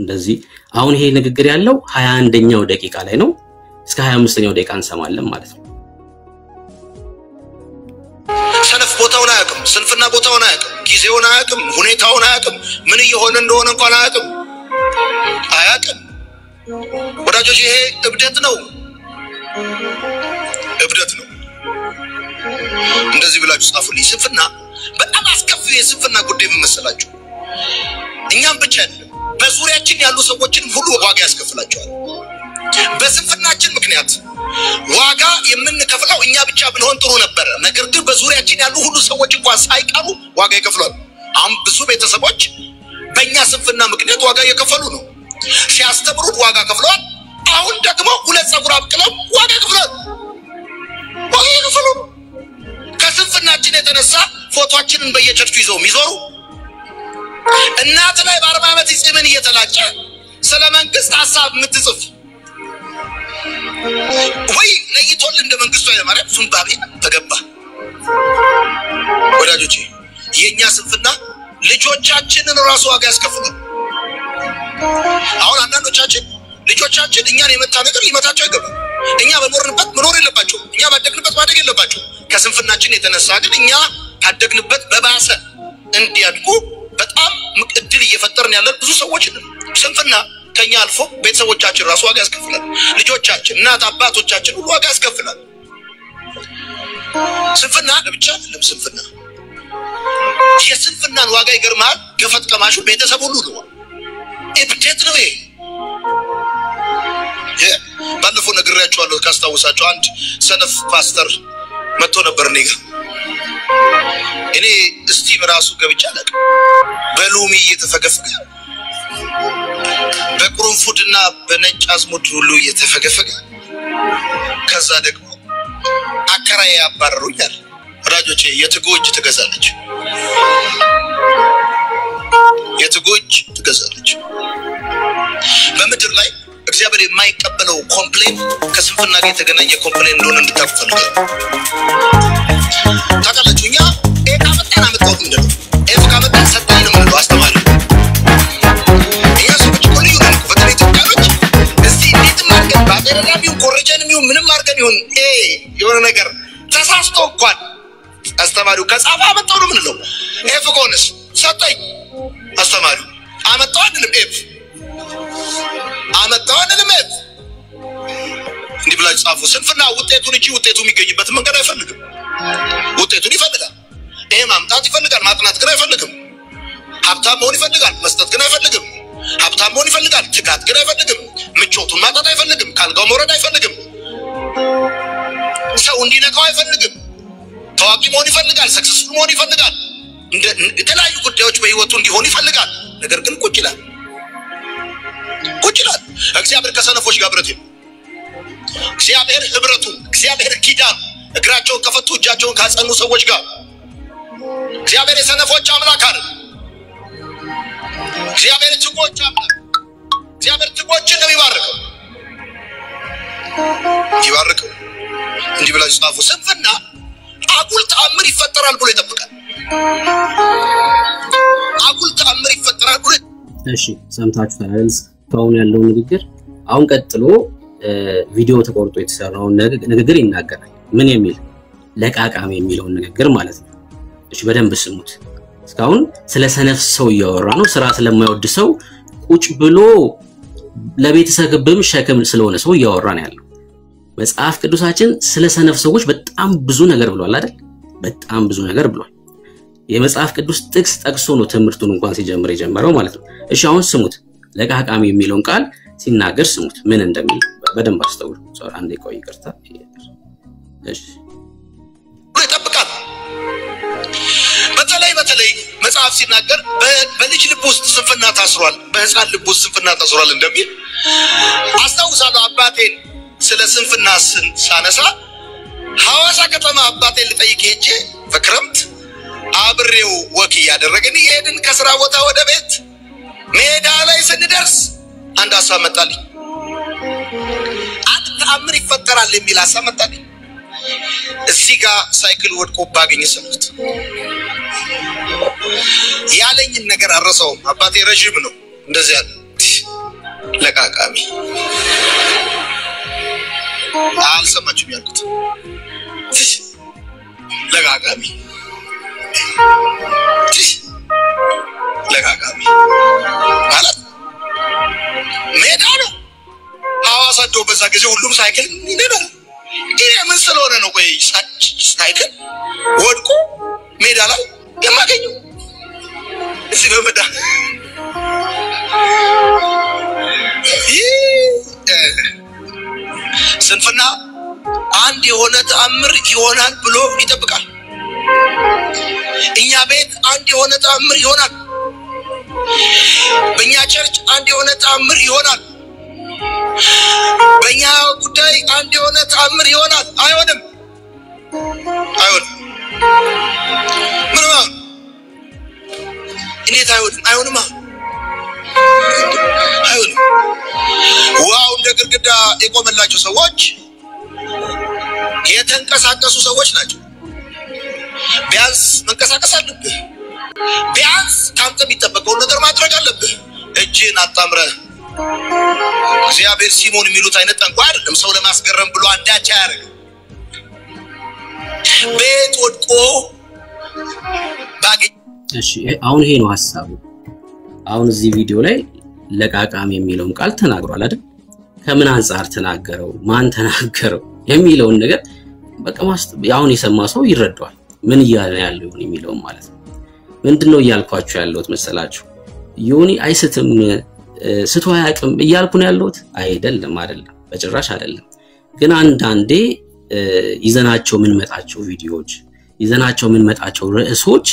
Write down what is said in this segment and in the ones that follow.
እንደዚህ አሁን ይሄ ንግግር ያለው 21ኛው ደቂቃ ላይ ነው እስከ 25ኛው ደቂቃ እንሰማለን ማለት ነው ሰነፍ ቦታውን አያውቅም ስንፍና ቦታውን አያውቅም ጊዜውን አያውቅም ሁኔታውን አያውቅም ምን እየሆነ እንደሆነ እንኳን አያውቅም ወዳጆች ይሄ እብደት ነው እንደዚህ ብላችሁ ጻፉልኝ ስንፍና በጣም አስከፊ የስንፍና ጉዳይ መሰላችሁ እኛም ብቻ በዙሪያችን ያሉ ሰዎችን ሁሉ ዋጋ ያስከፍላቸዋል በስንፍናችን ምክንያት ዋጋ የምንከፍለው እኛ ብቻ ብንሆን ጥሩ ነበር ነገር ግን በዙሪያችን ያሉ ሁሉ ሰዎች እንኳን ሳይቀሩ ዋጋ ይከፍላሉ አሁን ብዙ ቤተሰቦች በእኛ ስንፍና ምክንያት ዋጋ እየከፈሉ ነው ሲያስተምሩት ዋጋ ከፍለዋል አሁን ደግሞ ሁለት ጸጉር አብቅለው ዋጋ ይከፍላሉ ከስንፍናችን የተነሳ ፎቶአችንን በየቸርቹ ይዘው የሚዞሩ እናት ላይ በ40 ዓመት ጺምን እየተላጨ ስለ መንግስት ሐሳብ የምትጽፍ ወይ ለይቶል እንደ መንግስቱ ኃይለማርያም ሱምባቤ ተገባ ወዳጆቼ የኛ ስንፍና ልጆቻችንን ራሱ ዋጋ ያስከፍላል አሁን አንዳንዶቻችን ልጆቻችን እኛን የመታ ነገር ሊመታቸው አይገባም እኛ በኖርንበት መኖር የለባቸው እኛ ባደግንበት ማደግ የለባቸው ከስንፍናችን የተነሳ ግን እኛ ታደግንበት በባሰ እንዲያድጉ በጣም እድል እየፈጠርን ያለን ብዙ ሰዎች ነን ስንፍና ከኛ አልፎ ቤተሰቦቻችን ራሱ ዋጋ ያስከፍላል ልጆቻችን እናት አባቶቻችን ሁሉ ዋጋ ያስከፍላል ስንፍና ለብቻ አይደለም ስንፍና የስንፍናን ዋጋ ይገርማል ገፈት ቀማሹ ቤተሰብ ሁሉ ነው እብደት ነው ይሄ ባለፈው ነግሬያችኋለሁ ካስታውሳችሁ አንድ ሰነፍ ፓስተር መጥቶ ነበር እኔ እስቲ በራሱ ገብቻለሁ በሎሚ እየተፈገፈገ በቁርንፉድና በነጭ አዝሙድ ሁሉ እየተፈገፈገ ከዛ ደግሞ አከራዬ ያባረሩኛል ወዳጆቼ የትጎጅ ትገዛለች በምድር ላይ እግዚአብሔር የማይቀበለው ኮምፕሌን ከስንፍና ጋር የተገናኘ ኮምፕሌን እንደሆነ እንድታውቁ ታውቃላችሁ እኛ ካመጣን አመጣው እንደው ካመጣን ሰጣኝ ነው ማለት አስተማሪ ሰዎች ሁሉ ይሁን በተለይ ኢትዮጵያኖች እስቲ እንዴት ማርገን ባደረላሚው ኮረጀንሚው ምንም ማርገን ይሁን የሆነ ነገር ተሳስቶ እንኳን አስተማሪው ከጻፈ አመጣው ነው ምንለው ከሆነስ ሰጣኝ አስተማሪው አመጣው አይደለም አመጣው አይደለም እንዲህ ብላችሁ ጻፉ ስንፍና ውጤቱን እንጂ ውጤቱ የሚገኝበት መንገድ አይፈልግም ውጤቱን ይፈልጋል ማምጣት ይፈልጋል ማጥናት ግን አይፈልግም ሀብታም መሆን ይፈልጋል መስጠት ግን አይፈልግም ሀብታም መሆን ይፈልጋል ትጋት ግን አይፈልግም ምቾቱን ማጣት አይፈልግም ካልጋው መውረድ አይፈልግም ሰው እንዲነካው አይፈልግም ታዋቂ መሆን ይፈልጋል ሰክሰስፉል መሆን ይፈልጋል የተለያዩ ጉዳዮች በህይወቱ እንዲሆን ይፈልጋል ነገር ግን ቁጭ ይላል እግዚአብሔር ከሰነፎች ጋር ብረት ነው እግዚአብሔር ህብረቱ እግዚአብሔር ኪዳን እግራቸውን ከፈቱ እጃቸውን ካጸኑ ሰዎች ጋር እግዚአብሔር የሰነፎች አምላክ አይደል እግዚአብሔር ትጎች አምላክ እግዚአብሔር ትጎችን ነው ይባርከው እንዲህ ብላችሁ ጻፉ ስንፍና አጉል ተአምር ይፈጠራል ብሎ ይጠብቃል እሺ ሰምታችኋል ታውን ያለው ንግግር አሁን ቀጥሎ ቪዲዮ ተቆርጦ የተሰራው ንግግር ይናገራል ምን የሚል ለቃቃም የሚለው ንግግር ማለት ነው እሺ በደንብ ስሙት እስካሁን ስለ ሰነፍ ሰው ያወራ ነው ስራ ስለማይወድ ሰው ቁጭ ብሎ ለቤተሰብም ሸክም ስለሆነ ሰው ያወራ ነው ያለው መጽሐፍ ቅዱሳችን ስለ ሰነፍ ሰዎች በጣም ብዙ ነገር ብሏል አይደል በጣም ብዙ ነገር ብሏል የመጽሐፍ ቅዱስ ጥቅስ ጠቅሶ ነው ትምህርቱን እንኳን ሲጀምር የጀመረው ማለት ነው እሺ አሁን ስሙት ለቃቃም የሚለውን ቃል ሲናገር ስሙት ምን እንደሚል በደንብ አስተውሉ አንዴ ቆይ ይቅርታ እሺ ይጠብቃል በተለይ መጽሐፍ ሲናገር በልጅ ልብ ውስጥ ስንፍና ታስሯል በህፃን ልብ ውስጥ ስንፍና ታስሯል እንደሚል አስተውሳለሁ አባቴን ስለ ስንፍና ሳነሳ ሐዋሳ ከተማ አባቴን ልጠይቅ ሄጄ በክረምት አብሬው ወክ ያደረገን ይሄድን ከስራ ቦታ ወደ ቤት ሜዳ ላይ ስንደርስ አንድ ሐሳብ መጣልኝ አንድ ተአምር ይፈጠራል የሚል ሐሳብ መጣልኝ እዚህ ጋር ሳይክል ወድቆ ባገኝ ሰምት ያለኝን ነገር አረሳው አባቴ ረጅም ነው እንደዚህ ለቃቃሚ አልሰማችሁም ያልኩት ለቃቃሚ ማለት ሜዳ ነው ሐዋሳ ዶ በዛ ጊዜ ሁሉም ሳይክል ይነዳል ይሄ ምን ስለሆነ ነው ቆይ ሳይክል ወድቆ ሜዳ ላይ የማገኘው እዚህ በመዳ ስንፍና አንድ የሆነ ተአምር ይሆናል ብሎ ይጠብቃል እኛ ቤት አንድ የሆነ ተአምር ይሆናል በእኛ ቸርች አንድ የሆነ ተአምር ይሆናል በእኛ ጉዳይ አንድ የሆነ ተአምር ይሆናል አይሆንም ምንም እንዴት አይሆንም ዋው እንደ ግድግዳ የቆመላቸው ሰዎች የተንቀሳቀሱ ሰዎች ናቸው ቢያንስ መንቀሳቀስ አለብህ ቢያንስ ካንተ የሚጠበቀው ነገር ማድረግ አለብህ እጅን አጣምረህ እግዚአብሔር ሲሞን የሚሉት አይነት ጠንቋይ አይደለም ሰው ለማስገረም ብሎ አንዳች ያደርግ ቤት ወድቆ ባገኝ እሺ አሁን ይሄ ነው ሐሳቡ አሁን እዚህ ቪዲዮ ላይ ለቃቃሚ የሚለውን ቃል ተናግሯል አይደል ከምን አንፃር ተናገረው ማን ተናገረው የሚለውን ነገር በቃ አሁን የሰማ ሰው ይረዳዋል ምን ይያለ ያለው የሚለው ማለት ነው ምንድነው ይያልኳችሁ ያለውት መሰላችሁ ዮኒ አይስትም ስቶ ያቅም ይያልኩ ነው ያለውት አይደለም በጭራሽ አይደለም ግን አንዳንዴ ይዘናቸው ምን መጣቸው ቪዲዮዎች ይዘናቸው ምን መጣቸው ርዕሶች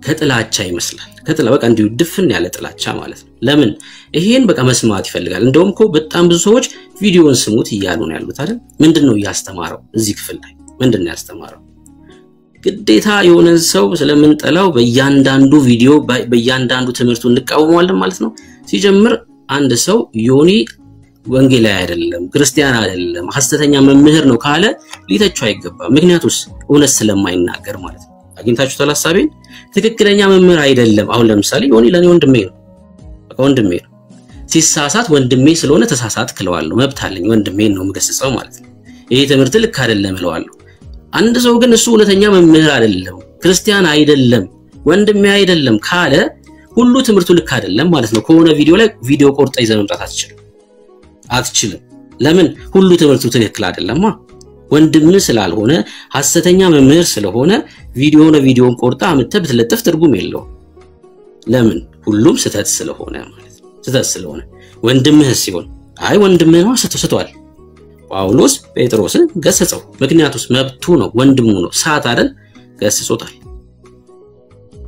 ከጥላቻ ይመስላል ከጥላ በቃ እንዲሁ ድፍን ያለ ጥላቻ ማለት ነው ለምን ይሄን በቃ መስማት ይፈልጋል እንደውም እኮ በጣም ብዙ ሰዎች ቪዲዮውን ስሙት ይያሉ ነው ያሉት አይደል ምንድነው ያስተማረው እዚህ ክፍል ላይ ምንድነው ያስተማረው ግዴታ የሆነ ሰው ስለምንጠላው በእያንዳንዱ ቪዲዮ በእያንዳንዱ ትምህርቱ እንቃወማለን ማለት ነው ሲጀምር አንድ ሰው ዮኒ ወንጌላዊ አይደለም ክርስቲያን አይደለም ሐሰተኛ መምህር ነው ካለ ሊተቸው አይገባም ምክንያቱስ እውነት ስለማይናገር ማለት ነው አግኝታችሁ ተላሳቤን ትክክለኛ መምህር አይደለም አሁን ለምሳሌ ዮኒ ለኔ ወንድሜ ነው በቃ ወንድሜ ነው ሲሳሳት ወንድሜ ስለሆነ ተሳሳት ክለዋለሁ መብት አለኝ ወንድሜ ነው ምገስጸው ማለት ነው ይሄ ትምህርት ልክ አይደለም እለዋለሁ አንድ ሰው ግን እሱ እውነተኛ መምህር አይደለም ክርስቲያን አይደለም ወንድሜ አይደለም ካለ ሁሉ ትምህርቱ ልክ አይደለም ማለት ነው ከሆነ ቪዲዮ ላይ ቪዲዮ ቆርጣ ይዘህ መምጣት አትችልም ለምን ሁሉ ትምህርቱ ትክክል አይደለማ ወንድም ስላልሆነ ሐሰተኛ መምህር ስለሆነ ቪዲዮን ቆርጣ አመተ ብትለጥፍ ትርጉም የለውም ለምን ሁሉም ስተት ስለሆነ ማለት ነው ስተት ስለሆነ ወንድምህ ሲሆን አይ ወንድምህ ነው ስተቷል ጳውሎስ ጴጥሮስን ገሰጸው ምክንያቱስ መብቱ ነው ወንድሙ ነው ሳት አይደል ገሰጾታል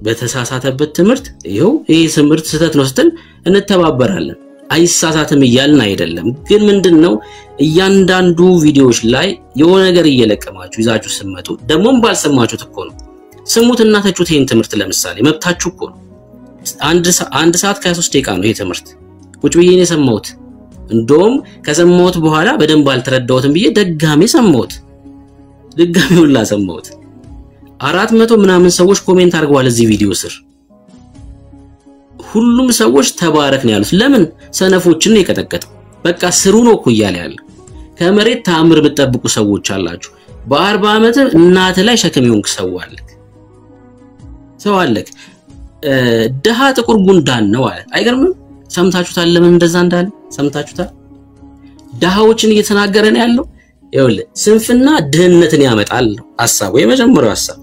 በተሳሳተበት ትምህርት ይሄው ይሄ ትምህርት ስተት ነው ስትል እንተባበራለን አይሳሳተም ይያልን አይደለም ግን ምንድነው እያንዳንዱ ቪዲዮዎች ላይ የሆነ ነገር እየለቀማችሁ ይዛችሁ ስመጡ ደሞም ባልሰማችሁት እኮ ነው ስሙትና ተቹት ይሄን ትምህርት ለምሳሌ መብታችሁ እኮ ነው አንድ ሰዓት ከ23 ደቂቃ ነው ይሄ ትምህርት ቁጭ ብዬ ነው የሰማሁት እንደውም ከሰማሁት በኋላ በደንብ አልተረዳሁትም ብዬ ደጋሜ ሰማሁት ሁላ ሰማሁት 400 ምናምን ሰዎች ኮሜንት አድርገዋል እዚህ ቪዲዮ ስር ሁሉም ሰዎች ተባረክ ነው ያሉት ለምን ሰነፎችን ነው የቀጠቀጠው በቃ ስሩ ነው እኮ ይያለ ያለ ከመሬት ታምር በተጠብቁ ሰዎች አላችሁ በ40 ዓመት እናት ላይ ሸክም ይሆንክ ሰው አለክ ደሃ ጥቁር ጉንዳን ነው አለ አይገርምም ሰምታችሁታል ለምን እንደዛ እንዳለ ሰምታችሁታል ደሃዎችን እየተናገረ ነው ያለው ይኸውልህ ስንፍና ድህነትን ያመጣል ሐሳቡ የመጀመሪያው ሐሳብ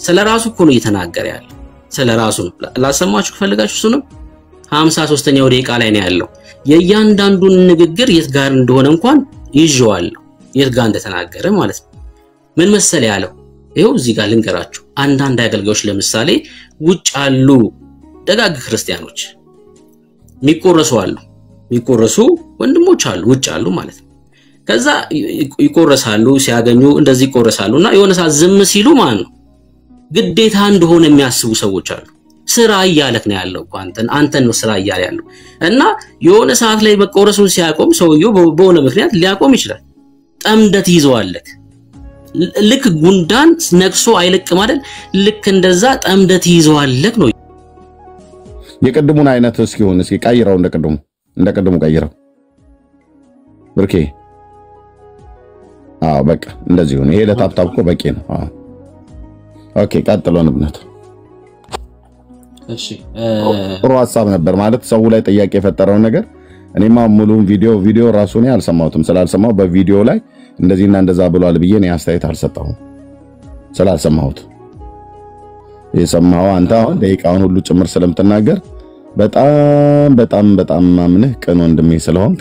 ስለራሱ እኮ ነው እየተናገረ ያለው ስለራሱ ላሰማችሁ ፈልጋችሁ እሱ ነው 53ኛው ደቂቃ ላይ ነው ያለው የእያንዳንዱን ንግግር የት ጋር እንደሆነ እንኳን ይዤዋለሁ የት ጋር እንደተናገረ ማለት ነው ምን መሰለ ያለው ይሄው እዚህ ጋር ልንገራችሁ አንዳንድ አገልጋዮች ለምሳሌ ውጭ አሉ ደጋግ ክርስቲያኖች ሚቆረሱ ወንድሞች አሉ ውጭ አሉ ማለት ነው ከዛ ይቆረሳሉ ሲያገኙ እንደዚህ ይቆረሳሉና የሆነ ሰዓት ዝም ሲሉ ማን ነው ግዴታ እንደሆነ የሚያስቡ ሰዎች አሉ ስራ ይያለክ ነው ያለው አንተን ነው ስራ ይያለ ያለው እና የሆነ ሰዓት ላይ መቆረሱን ሲያቆም ሰውየው በሆነ ምክንያት ሊያቆም ይችላል ጠምደት ይዘዋለክ ልክ ጉንዳን ነክሶ አይለቅም አይደል ልክ እንደዛ ጠምደት ይዘዋለክ ነው የቀድሙን አይነት እስኪሆን እስኪ ቀይረው እንደቀድሙ ቀይረው ብርኬ በቃ እንደዚህ ሆነ ይሄ ለታፕታፕ እኮ በቂ ነው ኦኬ ቀጥሎ ንብነት እሺ ጥሩ ሐሳብ ነበር ማለት ሰው ላይ ጥያቄ የፈጠረው ነገር እኔማ ሙሉን ቪዲዮ ራሱ ነው ያልሰማሁትም ስላልሰማው በቪዲዮ ላይ እንደዚህና እንደዛ ብሏል ብዬ ነው አስተያየት አልሰጠሁም ስላልሰማሁት የሰማው አንተ አሁን ደቂቃውን ሁሉ ጭምር ስለምትናገር በጣም ማምነህ ቀን ወንድሜ ስለሆንክ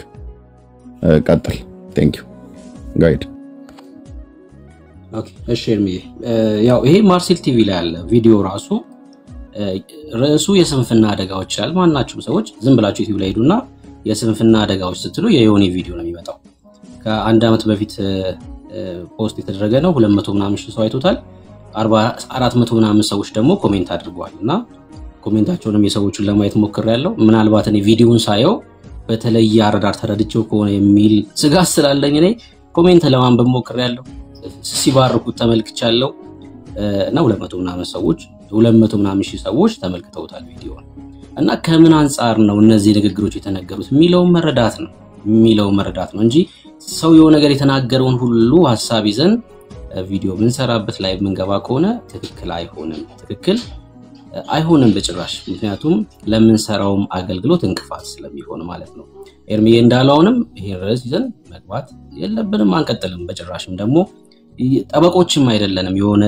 ቀጥል ቴንክ ዩ ጋይድ ኦኬ እሺ ያው ይሄ ማርሴል ቲቪ ላይ ያለ ቪዲዮ ራሱ ርዕሱ የስንፍና አደጋዎች ይላል ማናችሁም ሰዎች ዝም ብላችሁ ዩቲዩብ ላይ ሄዱና የስንፍና አደጋዎች ስትሉ የዮኒ ቪዲዮ ነው የሚመጣው ከአንድ አመት በፊት ፖስት የተደረገ ነው 200 ምናምን ሺህ ሰው አይቶታል 400 ምናምን ሰዎች ደግሞ ኮሜንት አድርገዋልና ኮሜንታቸውንም የሰዎችን ለማየት ሞክሬያለሁ ምናልባት እኔ ቪዲዮውን ሳየው በተለይ አረዳር ተረድቼው ከሆነ የሚል ስጋት ስላለኝ እኔ ኮሜንት ለማንበብ ሞክሬያለሁ ሲባርኩት ተመልክቻለሁ እና 200 ምናምን ሰዎች 200 ምናምን ሺህ ሰዎች ተመልክተውታል ቪዲዮውን እና ከምን አንፃር ነው እነዚህ ንግግሮች የተነገሩት የሚለው መረዳት ነው እንጂ ሰው የሆነ ነገር የተናገረውን ሁሉ ሐሳብ ይዘን ቪዲዮ ምንሰራበት ላይ ምንገባ ከሆነ ትክክል አይሆንም በጭራሽ ምክንያቱም ለምንሰራውም አገልግሎት እንቅፋት ስለሚሆን ማለት ነው ኤርሚዬ እንዳለውንም ይሄን ርዕስ ይዘን መግባት የለብንም አንቀጥልም በጭራሽም ደግሞ ጠበቆችም አይደለንም የሆነ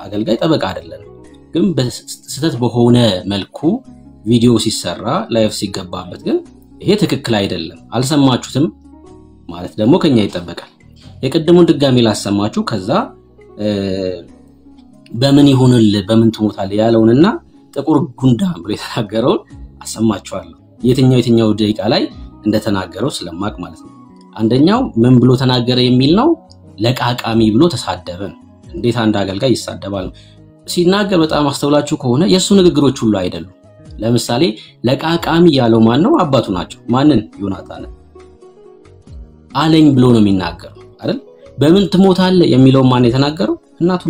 አገልጋይ ጠበቃ አይደለንም ግን በስተት በሆነ መልኩ ቪዲዮ ሲሰራ ላይቭ ሲገባበት ግን ይሄ ትክክል አይደለም አልሰማችሁትም ማለት ደግሞ ከኛ ይጠበቃል የቀደሙን ድጋሚ ላሰማችሁ ከዛ በምን ይሆንል በምን ትሞታል ያለውንና ጥቁር ጉንዳን ብሎ የተናገረውን አሰማችኋለሁ የትኛው ደቂቃ ላይ እንደተናገረው ስለማቅ ማለት ነው አንደኛው ምን ብሎ ተናገረ የሚል ነው ለቃቃሚ ብሎ ተሳደበ እንዴት አንድ አገልጋይ ይሳደባል ሲናገር በጣም አስተውላችሁ ከሆነ የሱ ንግግሮች ሁሉ አይደሉም ለምሳሌ ለቃቃሚ ያለው ማን ነው አባቱ ናቸው ማንን ዮናታን አለኝ ብሎ ነው የሚናገረው አይደል በምን ትሞታለህ የሚለው ማን የተናገረው እናቱ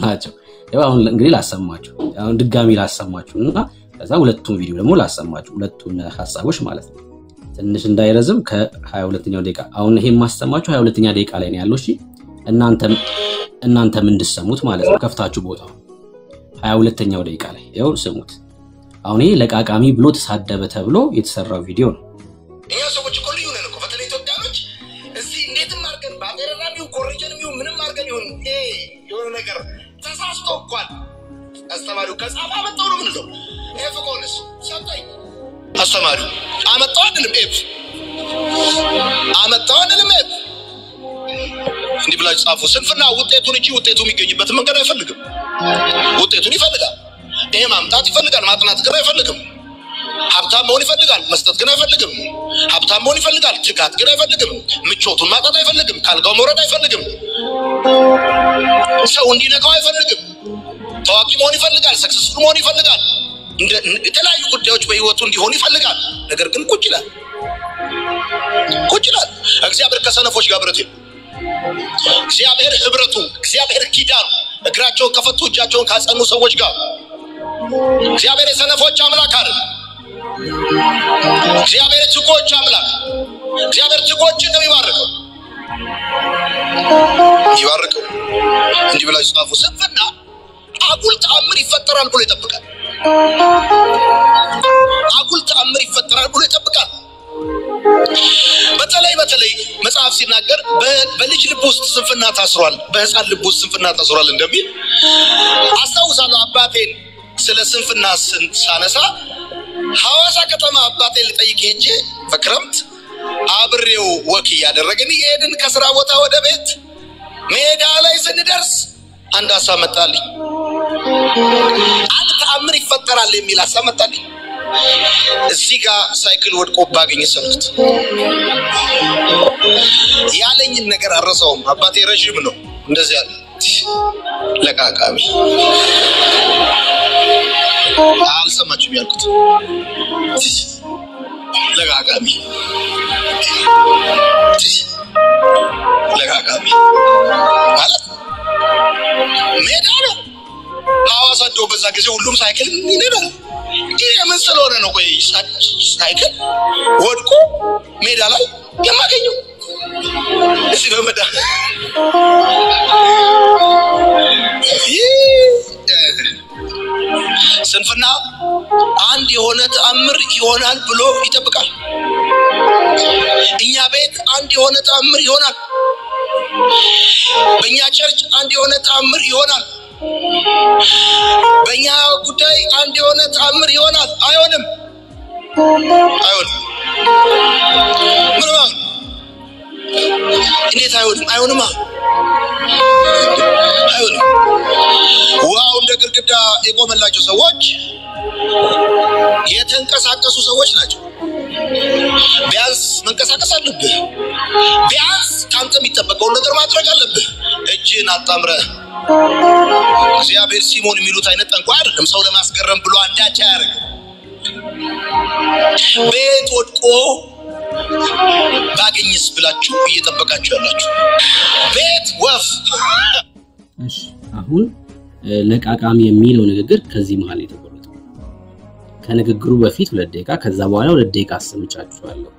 ናቸው ያው አሁን እንግዲህ ላሰማችሁ አሁን ድጋሚ ላሰማችሁና ከዛ ሁለቱን ቪዲዮ ደግሞ ላሰማችሁ ሁለቱን ሐሳቦች ማለት ነው ትንሽ እንዳይረዝም ከ22ኛው ደቂቃ አሁን ይሄ ማስተማችሁ 22ኛ ደቂቃ ላይ ነው ያለው እሺ እናንተም እንድትሰሙት ማለት ነው ከፍታችሁ ቦታው 22ኛው ደቂቃ ላይ ያው ስሙት አሁን ይሄ ለቃቃሚ ብሎ ተሳደበ ተብሎ የተሰራው ቪዲዮ ነው ይሄ ሰዎች እኮ ልዩ ነን እኮ በተለይ ኢትዮጵያኖች እዚህ እንዴትም አርገን ባገረናሚው ኮሪጀንሚው ምንም አርገን ይሁን የሆነ ነገር ተሳስቶ እንኳን አስተማሪው ከጻፋ መጣው ነው ምንለው ኤፍ ኮንስ ሰጠኝ አስተማሪው አመጣው አይደለም ኤፍ እንዲህ ብላችሁ ጻፉ ስንፍና ውጤቱን እንጂ ውጤቱ የሚገኝበት መንገድ አይፈልግም ውጤቱን ይፈልጋል ይሄ ማምጣት ይፈልጋል ማጥናት ግን አይፈልግም ሀብታም መሆን ይፈልጋል መስጠት ግን አይፈልግም ሀብታም መሆን ይፈልጋል ትጋት ግን አይፈልግም ምቾቱን ማጣት አይፈልግም ካልጋው መውረድ አይፈልግም ሰው እንዲነካው አይፈልግም ታዋቂ መሆን ይፈልጋል ሰክሰስፉል መሆን ይፈልጋል የተለያዩ ጉዳዮች በህይወቱ እንዲሆን ይፈልጋል ነገር ግን ቁጭ ይላል እግዚአብሔር ከሰነፎች ጋር ብረት እግዚአብሔር ህብረቱ እግዚአብሔር ኪዳኑ እግራቸውን ከፈቱ እጃቸውን ካጸኑ ሰዎች ጋር እግዚአብሔር የሰነፎች አምላክ አይደል እግዚአብሔር ትጎች አምላክ እግዚአብሔር ትጎችን ነው የሚባርከው እንዲህ ብላችሁ ጻፉ ስንፍና አጉል ተአምር ይፈጠራል ብሎ ይጠብቃል በተለይ መጽሐፍ ሲናገር በልጅ ልብ ውስጥ ስንፍና ታስሯል በህፃን ልብ ውስጥ ስንፍና ታስሯል እንደሚል አስተውሳለሁ አባቴን ስለ ስንፍና ሳነሳ ሐዋሳ ከተማ አባቴን ልጠይቅ ሄጄ በክረምት አብሬው ወክ ያደረገን ይሄድን ከስራ ቦታ ወደ ቤት ሜዳ ላይ ስንደርስ አንድ ሐሳብ መጣልኝ አንድ ተአምር ይፈጠራል የሚል ሐሳብ መጣልኝ እዚህ ጋር ሳይክል ወድቆ ባገኝ ሰልኩት ያለኝ ነገር አረሳውም አባቴ ረጅም ነው እንደዚህ ያለ ለቃቃሚ አልሰማችም ያልኩት ለቃቃሚ ማለት ሜዳ ነው ሐዋሳ ዶ በዛ ጊዜ ሁሉም ሳይክል ይነዳል ይሄ ምን ስለሆነ ነው? ቆይ ሳይክል ወድቆ ሜዳ ላይ የማገኘው እዚህ በመዳ ስንፍና አንድ የሆነ ተአምር ይሆናል ብሎ ይጠብቃል። እኛ ቤት አንድ የሆነ ተአምር ይሆናል። በእኛ ቸርች አንድ የሆነ ተአምር ይሆናል። በእኛ ጉዳይ አንድ የሆነ ተአምር ይሆናል። አይሆንም። ምን ነው? እንዴት አይሆንም? አይሆንም። ዋው እንደ ግርግዳ የቆመላቸው ሰዎች የተንቀሳቀሱ ሰዎች ናቸው። ቢያንስ መንቀሳቀስ አለብህ። ቢያንስ ካንተ የሚጠበቀው ነገር ማድረግ አለብህ። እጅን አጣምረህ እግዚአብሔር ሲሞን የሚሉት አይነት ጠንቋይ አይደለም። ሰው ለማስገረም ብሎ አንዳች አያደርግም። ቤት ወድቆ ባገኝስ ብላችሁ እየጠበቃችሁ ያላችሁ ቤት ወፍ። እሺ አሁን ለቃቃሚ የሚለው ንግግር ከዚህ መሃል የተቆረጠው ከንግግሩ በፊት 2 ደቂቃ ከዛ በኋላ 2 ደቂቃ አሰምቻችኋለሁ።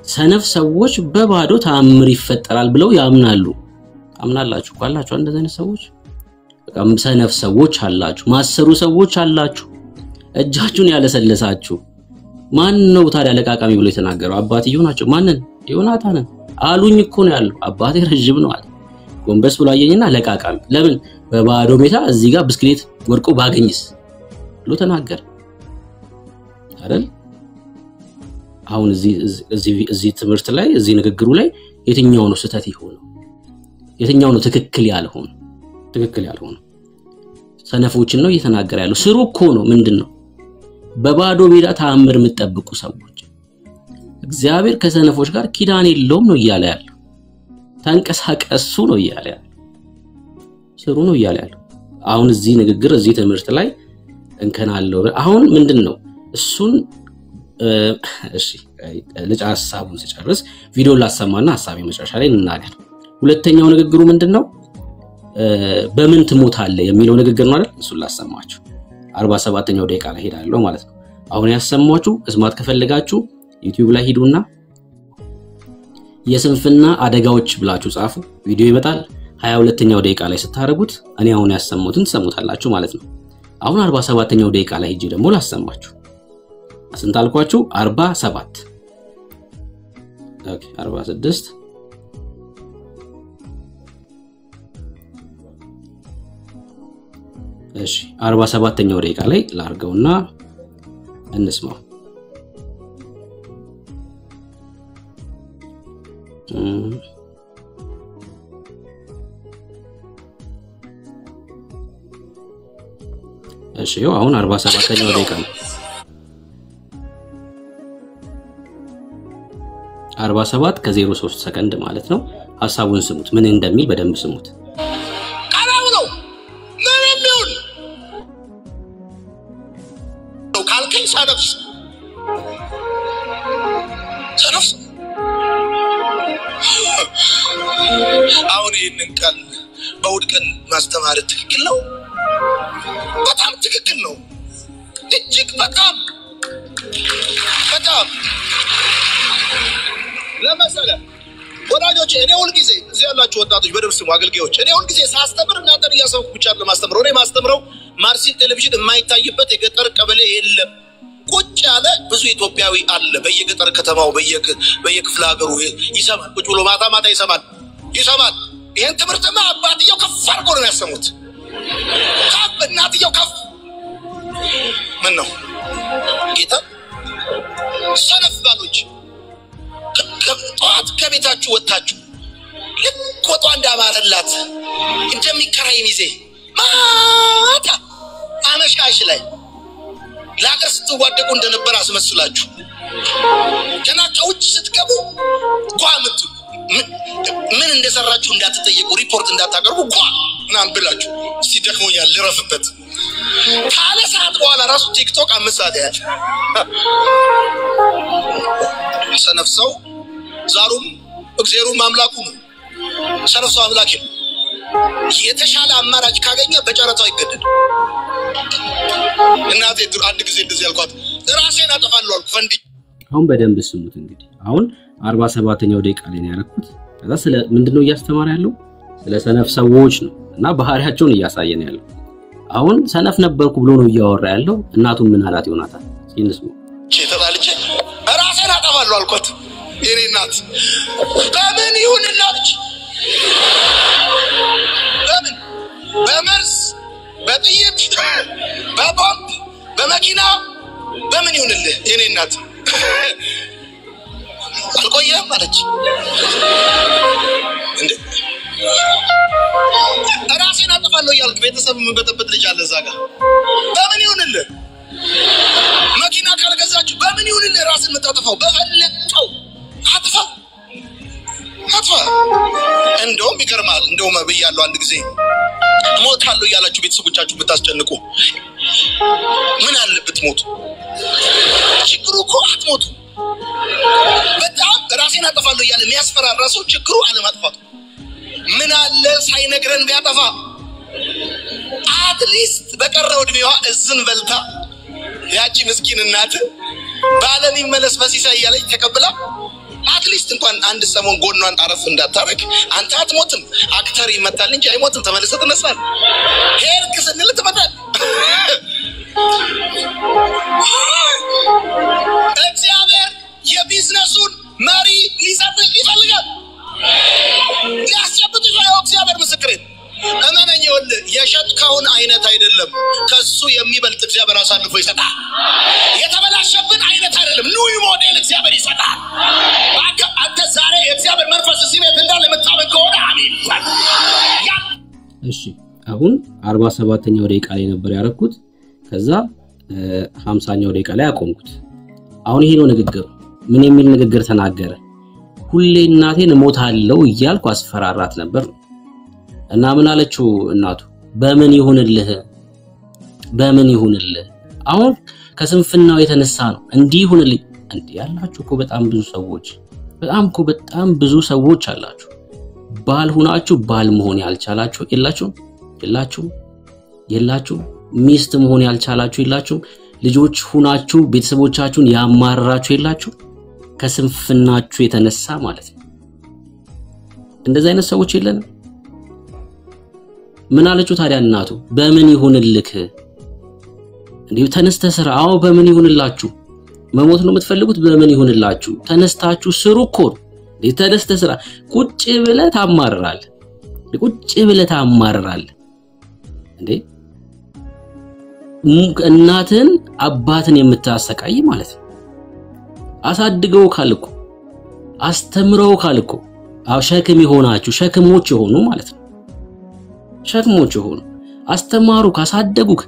ሰነፍ ሰዎች በባዶ ተአምር ይፈጠራል ብለው ያምናሉ። አምናላችሁ ካላችሁ እንደዚህ አይነት ሰዎች በቃ ሰነፍ ሰዎች አላችሁ፣ ማሰሩ ሰዎች አላችሁ፣ እጃችሁን ያለሰለሳችሁ። ማን ነው ታዲያ ለቃቃሚ ብሎ የተናገረው? አባትየው ናቸው። ማንን? ዮናታንን አሉኝ እኮ ነው ያለው። አባቴ ረጅም ነው አለ። ጎንበስ ብሎ አየኝና ለቃቃሚ ለምን በባዶ ሜዳ እዚህ ጋር ብስክሌት ወርቆ ባገኝስ ብሎ ተናገረ አይደል? አሁን እዚህ ትምህርት ላይ እዚህ ንግግሩ ላይ የትኛው ነው ስህተት ይሆነው? የትኛው ነው ትክክል ያልሆነው? ትክክል ያልሆነው ሰነፎችን ነው እየተናገረ ያለው። ስሩ እኮ ነው ምንድነው? በባዶ ሜዳ ተአምር የምትጠብቁ ሰዎች እግዚአብሔር ከሰነፎች ጋር ኪዳን የለውም ነው እያለ ያለው። ተንቀሳቀሱ ነው እያለ ያለው። ስሩ ነው እያለ ያለው። አሁን እዚህ ንግግር እዚህ ትምህርት ላይ እንከናለው። አሁን ምንድነው እሱን እሺ ልጅ ሐሳቡን ሲጨርስ ቪዲዮ ላሰማና ሐሳቤ መጨረሻ ላይ እንናገር። ሁለተኛው ንግግሩ ምንድነው? በምን ትሞታለህ የሚለው ንግግር ነው አይደል? እሱን ላሰማችሁ 47ኛው ደቂቃ ላይ ሄዳለሁ ማለት ነው። አሁን ያሰማችሁ እስማት ከፈለጋችሁ ዩቲዩብ ላይ ሂዱና የስንፍና አደጋዎች ብላችሁ ጻፉ። ቪዲዮ ይመጣል። 22ኛው ደቂቃ ላይ ስታረጉት እኔ አሁን ያሰማሁትን ሰሙታላችሁ ማለት ነው። አሁን 47ኛው ደቂቃ ላይ ሂጂ ደግሞ ላሰማችሁ። ስንት አልኳችሁ? 47 ኦኬ 46 እሺ 47ኛው ደቂቃ ላይ ላርገውና እንስማው። እሺ አሁን 47ኛው ደቂቃ ነው። 47 ከ03 ሰከንድ ማለት ነው። ሐሳቡን ስሙት፣ ምን እንደሚል በደንብ ስሙት። ቀራው ነው ምንም ይሁን ነው ካልከኝ ሳደፍስ አሁን ይሄንን ቃል በውድቀን ማስተማር ትክክል ነው? በጣም ትክክል ነው። እጅግ በጣም ለምሳሌ ወዳጆች እኔ ሁሉ ጊዜ እዚህ ያላችሁ ወጣቶች በደምብ ስሙ፣ አገልጋዮች እኔ ሁሉ ጊዜ ሳስተምር እናንተን እያሰብኩ ብቻ ለማስተምረው እኔ ማስተምረው ማርሲል ቴሌቪዥን የማይታይበት የገጠር ቀበሌ የለም። ቁጭ ያለ ብዙ ኢትዮጵያዊ አለ በየገጠር ከተማው በየክፍለ ሀገሩ ይሰማል። ቁጭ ብሎ ማታ ማታ ይሰማል። ይሄን ትምህርትማ አባትየው ከፍ አድርጎ ነው ያሰሙት። ከፍ እናትየው ከፍ ምን ነው ጌታ ሰነፍ ባሎች ከጧት ከቤታችሁ ወጣችሁ ልክ ወጧ እንዳማረላት እንደሚከራይ ሚዜ ማታ አመሻሽ ላይ ለሀገር ስትዋደቁ እንደነበር አስመስላችሁ ገና ከውጭ ስትገቡ ጓምቱ ምን እንደሰራችሁ እንዳትጠየቁ ሪፖርት እንዳታቀርቡ ምናምን ብላችሁ ሲደክሞኛል ልረፍበት ካለ ሰዓት በኋላ ራሱ ቲክቶክ 5 ሰዓት ያህል ሰነፍ ሰው ዛሩም እግዚአብሔርም አምላኩ ነው። ሰነፍ ሰው አምላክ ነው። የተሻለ አማራጭ ካገኘ በጨረታው ይገደድ። እናቴ ድር አንድ ጊዜ እንደዚህ ያልኳት ራሴን አጠፋለሁ አልኩ ፈንዲ። አሁን በደንብ ስሙት እንግዲህ አሁን 47ኛው ደቂቃ ላይ ነው ያረኩት። ከዛ ስለ ምንድነው እያስተማረ ያለው ስለ ሰነፍ ሰዎች ነው እና ባህሪያቸውን እያሳየን ያለው። አሁን ሰነፍ ነበርኩ ብሎ ነው እያወራ ያለው። እናቱን ምን አላት ዮናታን ሲንስሙ ተጣልቼ ራሴን አጠፋለሁ አልኳት። የኔ እናት በምን ይሁንልሽ? በምን በመርስ በጥይት በቦምብ በመኪና በምን ይሁንልህ? የኔ እናት አልቆየም ማለች እንዴ ራሴን አጠፋለሁ ያልክ ቤተሰብ ምን በተበት ልጅ አለ እዛ ጋር በምን ይሁንልህ? መኪና ካልገዛችሁ በምን ይሁንልህ? ራስን መጣጣፋው በፈለጠው አጥፋው አጥፋ። እንደውም ይገርማል። እንደውም በያለው አንድ ጊዜ ሞታለሁ ያላችሁ ቤተሰቦቻችሁ ብታስጨንቁ ምን አለበት ሞቱ? ችግሩ እኮ አትሞቱ። በጣም ራስን አጠፋለሁ ያለ የሚያስፈራራ ሰው ችግሩ አለማጥፋቱ። ምን አለ ሳይነግረን ቢያጠፋ አትሊስት በቀረው እድሜዋ እዝን በልታ ያቺ ምስኪን እናት ባለም ይመለስ በሲሳ እያለች ተቀብላ አትሊስት እንኳን አንድ ሰሞን ጎኗን አረፍ እንዳታረግ አንተ አትሞትም። አክተር ይመታል እንጂ አይሞትም። ተመለሰ ተነሳል ሄርክ ስንል ትመጣል። እግዚአብሔር የቢዝነሱን መሪ ሊሰጥ ይፈልጋል። ሊያስጨብጥ ይፈልጋል። እግዚአብሔር ምስክሬ እመነኝ ወልደ የሸጥከውን አይነት አይደለም ከሱ የሚበልጥ እግዚአብሔር አሳልፎ ይሰጣል። የተበላሸብን አይነት አይደለም ኒው ሞዴል እግዚአብሔር ይሰጣል። አንተ ዛሬ የእግዚአብሔር መንፈስ ሲቤት እንዳለ መጣበቅ ከሆነ አሜን። እሺ አሁን 47ኛው ደቂቃ ላይ ነበር ያረኩት። ከዛ 50ኛው ደቂቃ ላይ አቆምኩት። አሁን ይሄ ነው ንግግሩ። ምን የሚል ንግግር ተናገረ? ሁሌ እናቴን ሞታለሁ እያልኩ አስፈራራት ነበር እና ምን አለችው እናቱ? በምን ይሁንልህ? በምን ይሁንልህ? አሁን ከስንፍናው የተነሳ ነው እንዲህ ይሁንልኝ እንዴ ያላችሁ እኮ በጣም ብዙ ሰዎች አላችሁ። ባል ሆናችሁ ባል መሆን ያልቻላችሁ የላችሁ ሚስት መሆን ያልቻላችሁ የላችሁ ልጆች ሆናችሁ ቤተሰቦቻችሁን ያማራራችሁ የላችሁ ከስንፍናችሁ የተነሳ ማለት ነው። እንደዛ አይነት ሰዎች የለንም። ምን አለችው ታዲያ እናቱ? በምን ይሁንልክ? እንዴ ተነስተ ስራ። አዎ በምን ይሁንላችሁ? መሞት ነው የምትፈልጉት? በምን ይሁንላችሁ? ተነስታችሁ ስሩ እኮ። እንዴ ተነስተ ስራ። ቁጭ ብለህ ታማርራለህ። እንዴ እናትን አባትን የምታሰቃይ ማለት ነው። አሳድገው ካልኩ አስተምረው ካልኩ ሸክም ይሆናችሁ ሸክሞች ይሆኑ ማለት ነው። ሸክሞች ይሆኑ አስተማሩ ካሳደጉክ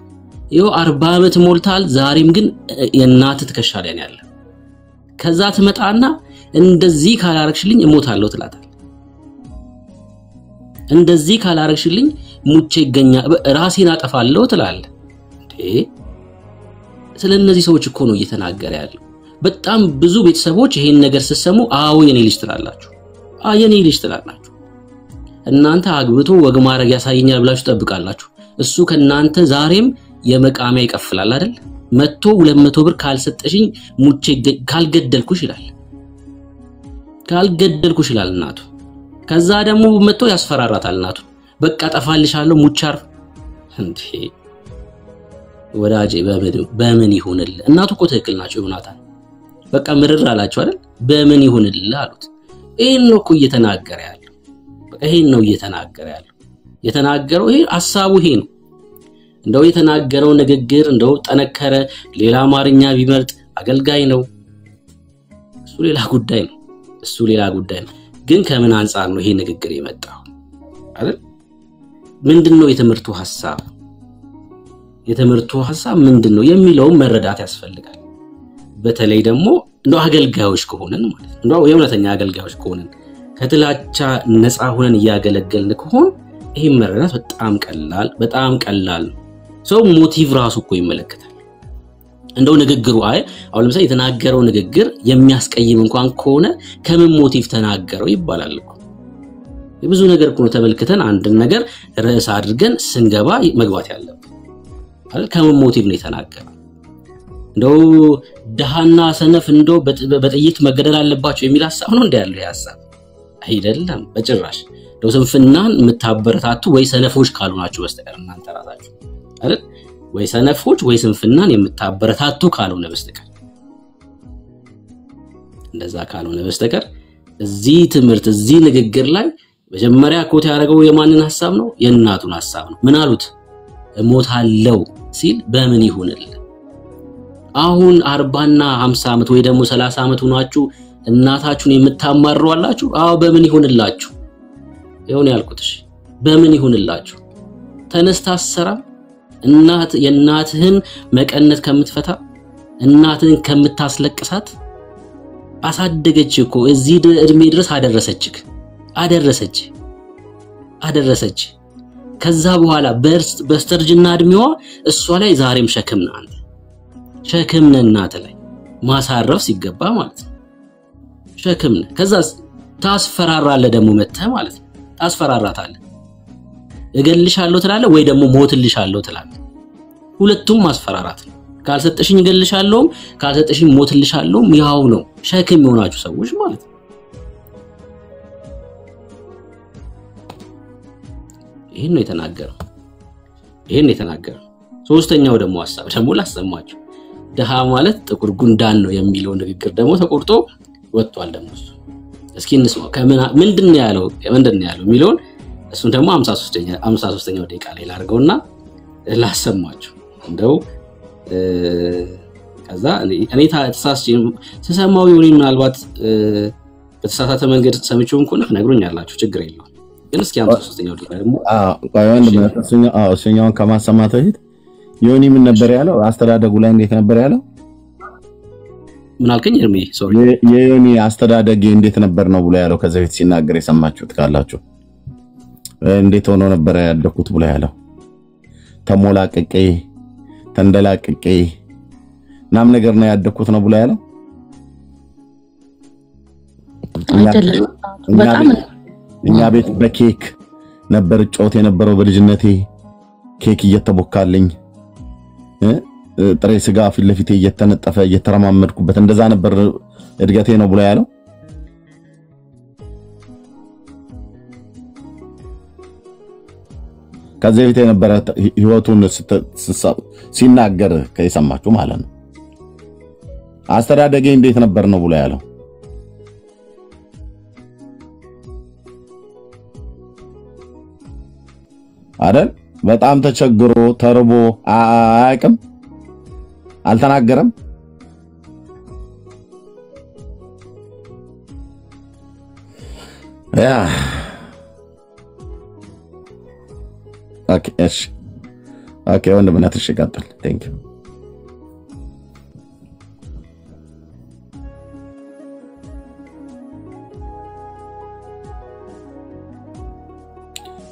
ይኸው 40 ዓመት ሞልታል። ዛሬም ግን የእናት ትከሻለ ያለ ከዛ ትመጣና እንደዚህ ካላረክሽልኝ እሞታለሁ ትላታለህ። እንደዚህ ካላረክሽልኝ ሙቼ ይገኛ ራሴን አጠፋለሁ ትላለህ። ስለነዚህ ሰዎች እኮ ነው እየተናገረ ያለው። በጣም ብዙ ቤተሰቦች ይሄን ነገር ሲሰሙ አዎ የኔ ልጅ ትላላችሁ። እናንተ አግብቶ ወግ ማረግ ያሳየኛል ብላችሁ ተጠብቃላችሁ። እሱ ከናንተ ዛሬም የመቃሚያ ይቀፍላል አይደል? 200 ብር ካልሰጠሽኝ ሙቼ ካልገደልኩሽ ይላል እናቱ። ከዛ ደግሞ መጥቶ ያስፈራራታል እናቱ። በቃ ጠፋልሻለሁ ሙቻር እንዴ ወዳጄ በምን ይሁንል? እናቱ እኮ ትክክል ናቸው ዮናታን። በቃ ምርር አላችሁ አይደል? በምን ይሁንል አሉት። ይሄን ነው እኮ እየተናገረ ያለው። በቃ ይሄን ነው እየተናገረ ያለው። የተናገረው ይሄ ሐሳቡ ይሄ ነው። እንደው የተናገረው ንግግር እንደው ጠነከረ ሌላ አማርኛ ቢመርጥ አገልጋይ ነው። እሱ ሌላ ጉዳይ ነው። ግን ከምን አንፃር ነው ይሄ ንግግር የመጣው አይደል? ምንድነው የትምህርቱ ሐሳብ ምንድነው የሚለው መረዳት ያስፈልጋል። በተለይ ደግሞ እንደው አገልጋዮች ከሆነን ማለት ነው እንደው የእውነተኛ አገልጋዮች ከሆነን ከጥላቻ ነፃ ሆነን ያገለገልን ከሆነ ይሄ መረዳት በጣም ቀላል ነው። ሰው ሞቲቭ ራሱ እኮ ይመለከታል። እንደው ንግግሩ አሁን ለምሳሌ የተናገረው ንግግር የሚያስቀይም እንኳን ከሆነ ከምን ሞቲቭ ተናገረው ይባላል እኮ። ብዙ ነገር እኮ ተመልክተን አንድ ነገር ርዕስ አድርገን ስንገባ መግባት ያለብን አይደል ከምን ሞቲቭ ነው የተናገረው እንደው ደሃና ሰነፍ እንደው በጥይት መገደል አለባቸው የሚል ሐሳብ ነው እንደ ያለው ሐሳብ አይደለም በጭራሽ እንደው ስንፍናን የምታበረታቱ ወይ ሰነፎች ካልሆናችሁ በስተቀር እናንተ ራሳችሁ አይደል ወይ ሰነፎች ወይ ስንፍናን የምታበረታቱ ካልሆነ በስተቀር እንደዛ ካልሆነ በስተቀር እዚህ ትምህርት እዚህ ንግግር ላይ መጀመሪያ ኮት ያደረገው የማንን ሐሳብ ነው የእናቱን ሐሳብ ነው ምን አሉት ሞታለው ሲል በምን ይሁንል አሁን 40 እና 50 ዓመት ወይ ደግሞ 30 ዓመት ሆናችሁ እናታችሁን የምታማሩ አላችሁ አዎ በምን ይሁንላችሁ ይሁን ያልኩትሽ በምን ይሁንላችሁ ተነስታሰራ እናት የእናትህን መቀነት ከምትፈታ እናትህን ከምታስለቅሳት አሳደገች እኮ እዚህ እድሜ ድረስ አደረሰች ከዛ በኋላ በስተርጅና እድሜዋ እሷ ላይ ዛሬም ሸክም ነው አንተ ሸክም ነህ እናት ላይ ማሳረፍ ሲገባ ማለት ነው ሸክም ነህ ከዛስ ታስፈራራለህ ደግሞ መተህ ማለት ነው ታስፈራራታለህ እገልሻለሁ ትላለህ ወይ ደግሞ ሞትልሻለሁ ትላለህ ሁለቱም ማስፈራራት ነው ካልሰጠሽኝ እገልሻለሁ ካልሰጠሽኝ ሞትልሻለሁ ያው ነው ሸክም የሆናችሁ ሰዎች ማለት ነው ይሄን የተናገረው ሶስተኛው ደግሞ ሐሳብ ደግሞ ላሰማችሁ ደሃ ማለት ጥቁር ጉንዳን ነው የሚለው ንግግር ደግሞ ተቆርጦ ወጥቷል ደግሞ እስኪ እንስማው ምንድነው ያለው የሚለውን እሱን ደግሞ 53ኛው ደቂቃ ላይ ላርገውና ላሰማችሁ እንደው ከዛ እኔ ተሳስማው ይሁን ምናልባት በተሳሳተ መንገድ ሰምቼው እንኳን ነግሩኛላችሁ ችግር የለውም ግን እስኪ 53ኛው ደቂቃ ደግሞ ቆይዋን እሱኛውን ከማሰማት በፊት ዮኒ ምን ነበር ያለው አስተዳደጉ ላይ እንዴት ነበር ያለው ምን አልከኝ እርሚ ሶሪ የዮኒ አስተዳደግ እንዴት ነበር ነው ብሎ ያለው ከዛ በፊት ሲናገር የሰማችሁት ካላችሁ እንዴት ሆኖ ነበር ያደኩት ብሎ ያለው ተሞላቀቄ ተንደላቀቄ ናም ነገር ነው ያደኩት ነው ብሎ ያለው በጣም እኛ ቤት በኬክ ነበር ጮት የነበረው በልጅነቴ ኬክ እየተቦካልኝ ጥሬ ስጋ ፊት ለፊቴ እየተነጠፈ እየተረማመድኩበት እንደዛ ነበር እድገቴ ነው ብሎ ያለው ከዚህ በፊት የነበረ ህይወቱን ሲናገር ከሰማችሁ ማለት ነው አስተዳደጌ እንዴት ነበር ነው ብሎ ያለው አይደል በጣም ተቸግሮ ተርቦ አያቅም አልተናገረም ያ ኦኬ ወንድምነት እሺ ቀጥል ቴንክ ዩ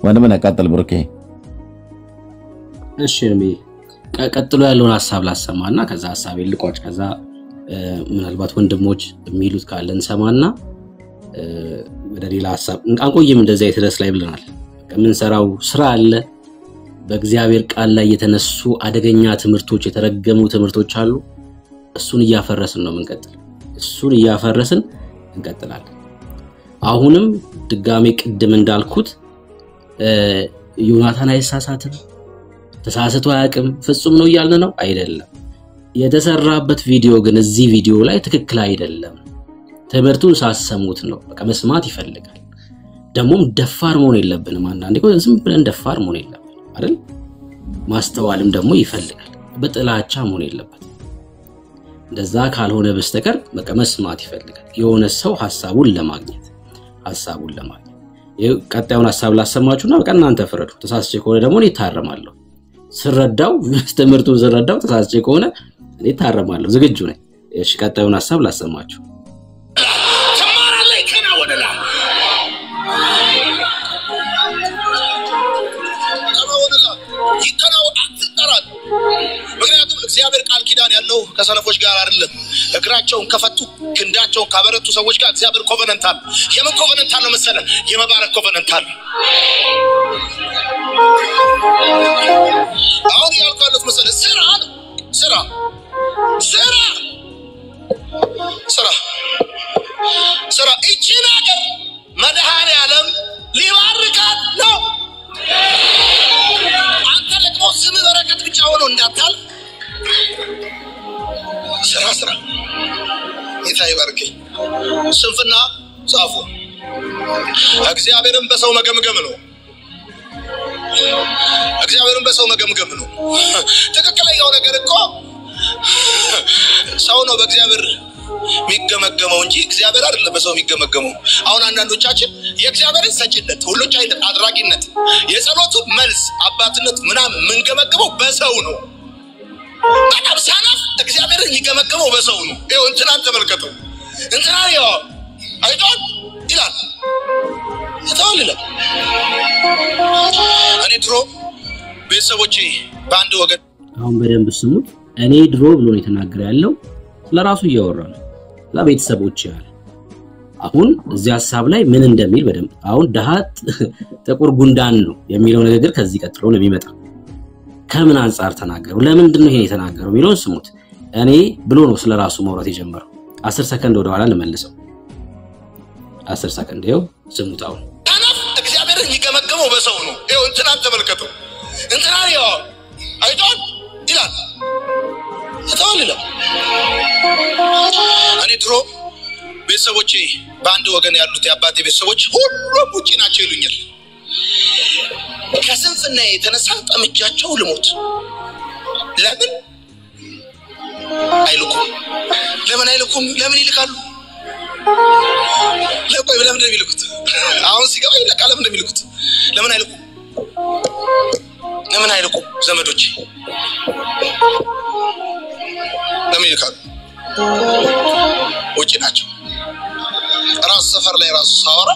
ወንድምነት ቀጥል ብሩኬ እሺ እርሚ ቀጥሎ ያለውን ሐሳብ ላሰማና ከዛ ሐሳብ ይልቆጭ ከዛ ምናልባት ወንድሞች የሚሉት ካለን ሰማና ወደ ሌላ ሐሳብ አንቆይም እንደዛ የተደስ ላይ ብለናል ከምን ሰራው ስራ አለ በእግዚአብሔር ቃል ላይ የተነሱ አደገኛ ትምህርቶች የተረገሙ ትምህርቶች አሉ እሱን እያፈረስን ነው መንቀጥል እሱን እያፈረስን እንቀጥላለን አሁንም ድጋሜ ቅድም እንዳልኩት ዮናታን አይሳሳትም ተሳስቶ አያቅም ፍጹም ነው ይያልን ነው አይደለም የተሰራበት ቪዲዮ ግን እዚህ ቪዲዮ ላይ ትክክል አይደለም ትምህርቱን ሳሰሙት ነው በቃ መስማት ይፈልጋል ደሞም ደፋር መሆን የለብንም አንዳንዴ ዝም ብለን ደፋር መሆን የለብንም አይደል ማስተዋልም ደግሞ ይፈልጋል በጥላቻ መሆን የለበት እንደዛ ካልሆነ በስተቀር በቃ መስማት ይፈልጋል የሆነ ሰው ሐሳቡን ለማግኘት ቀጣዩን ሐሳብ ላሰማችሁና በቃ እናንተ ፍረዱ ተሳስቼ ከሆነ ደግሞ እኔ ታረማለሁ ስረዳው ትምህርቱን ስረዳው ተሳስቼ ከሆነ እኔ ታረማለሁ ዝግጁ ነኝ እሺ ቀጣዩን ሐሳብ ላሰማችሁ ተማራለህ ከና ወደላ ይከናው አትጠራጥ ምክንያቱም እግዚአብሔር ቃል ኪዳን ያለው ከሰነፎች ጋር አይደለም እግራቸውን ከፈቱ ክንዳቸውን ካበረቱ ሰዎች ጋር እግዚአብሔር ኮቨነንት አለ የምን ኮቨነንት አለ መሰለህ የመባረክ ኮቨነንት አለ አሁን ያልካሉት መሰለህ ስራ እቺ ነገር መድኃኔ ዓለም ሊባርካት ነው አንተ ደግሞ ስም በረከት ብቻ ሆኖ እንዳታል ስራ ጌታ ይባርክህ ስንፍና ጻፉ እግዚአብሔርን በሰው መገምገም ነው ትክክለኛው ነገር እኮ ሰው ነው በእግዚአብሔር የሚገመገመው እንጂ እግዚአብሔር አይደለም በሰው የሚገመገመው አሁን አንዳንዶቻችን የእግዚአብሔርን ሰጪነት ሁሉን አይነት አድራጊነት የጸሎቱ መልስ አባትነት ምናምን ምንገመገመው በሰው ነው በጣም ሰነፍ እግዚአብሔርን የሚገመገመው በሰው ነው ይሄው እንትናን ተመልከቱ እንትና ያው አይቷል ይላል ይላል እኔ ድሮ ቤተሰቦቼ በአንድ ወገን አሁን በደንብ ስሙት እኔ ድሮ ብሎ ነው የተናገረ ያለው ለራሱ እያወራ ነው ለቤተሰቦቼ ያለ አሁን እዚህ ሐሳብ ላይ ምን እንደሚል በደንብ አሁን ደሃት ጥቁር ጉንዳን ነው የሚለው ነገር ከዚህ ቀጥሎ ነው የሚመጣው ከምን አንፃር ተናገሩ ለምንድን ነው ይሄ የተናገረው የሚለውን ስሙት እኔ ብሎ ነው ስለራሱ ማውራት የጀመረው 10 ሰከንድ ወደ ኋላ ልመልሰው 10 ሰከንድ ይኸው ስሙት አሁን እግዚአብሔርን የሚገመገመው በሰው ነው ይኸው እንትናን ተመልከቱ እንትና ያው አይቷል ይላል ይላል እኔ ድሮ ቤተሰቦቼ በአንድ ወገን ያሉት የአባቴ ቤተሰቦች ሁሉም ውጪ ናቸው ይሉኛል ከስንፍና የተነሳ ጠምጃቸው ልሞት ለምን አይልኩም ለምን ይልካሉ ለምን እንደሚልኩት አሁን ሲገባ ይልካል ለምን እንደሚልኩት ለምን አይልኩም ዘመዶቼ ለምን ይልካሉ ውጪ ናቸው ራስ ሰፈር ላይ ራሱ ሳወራ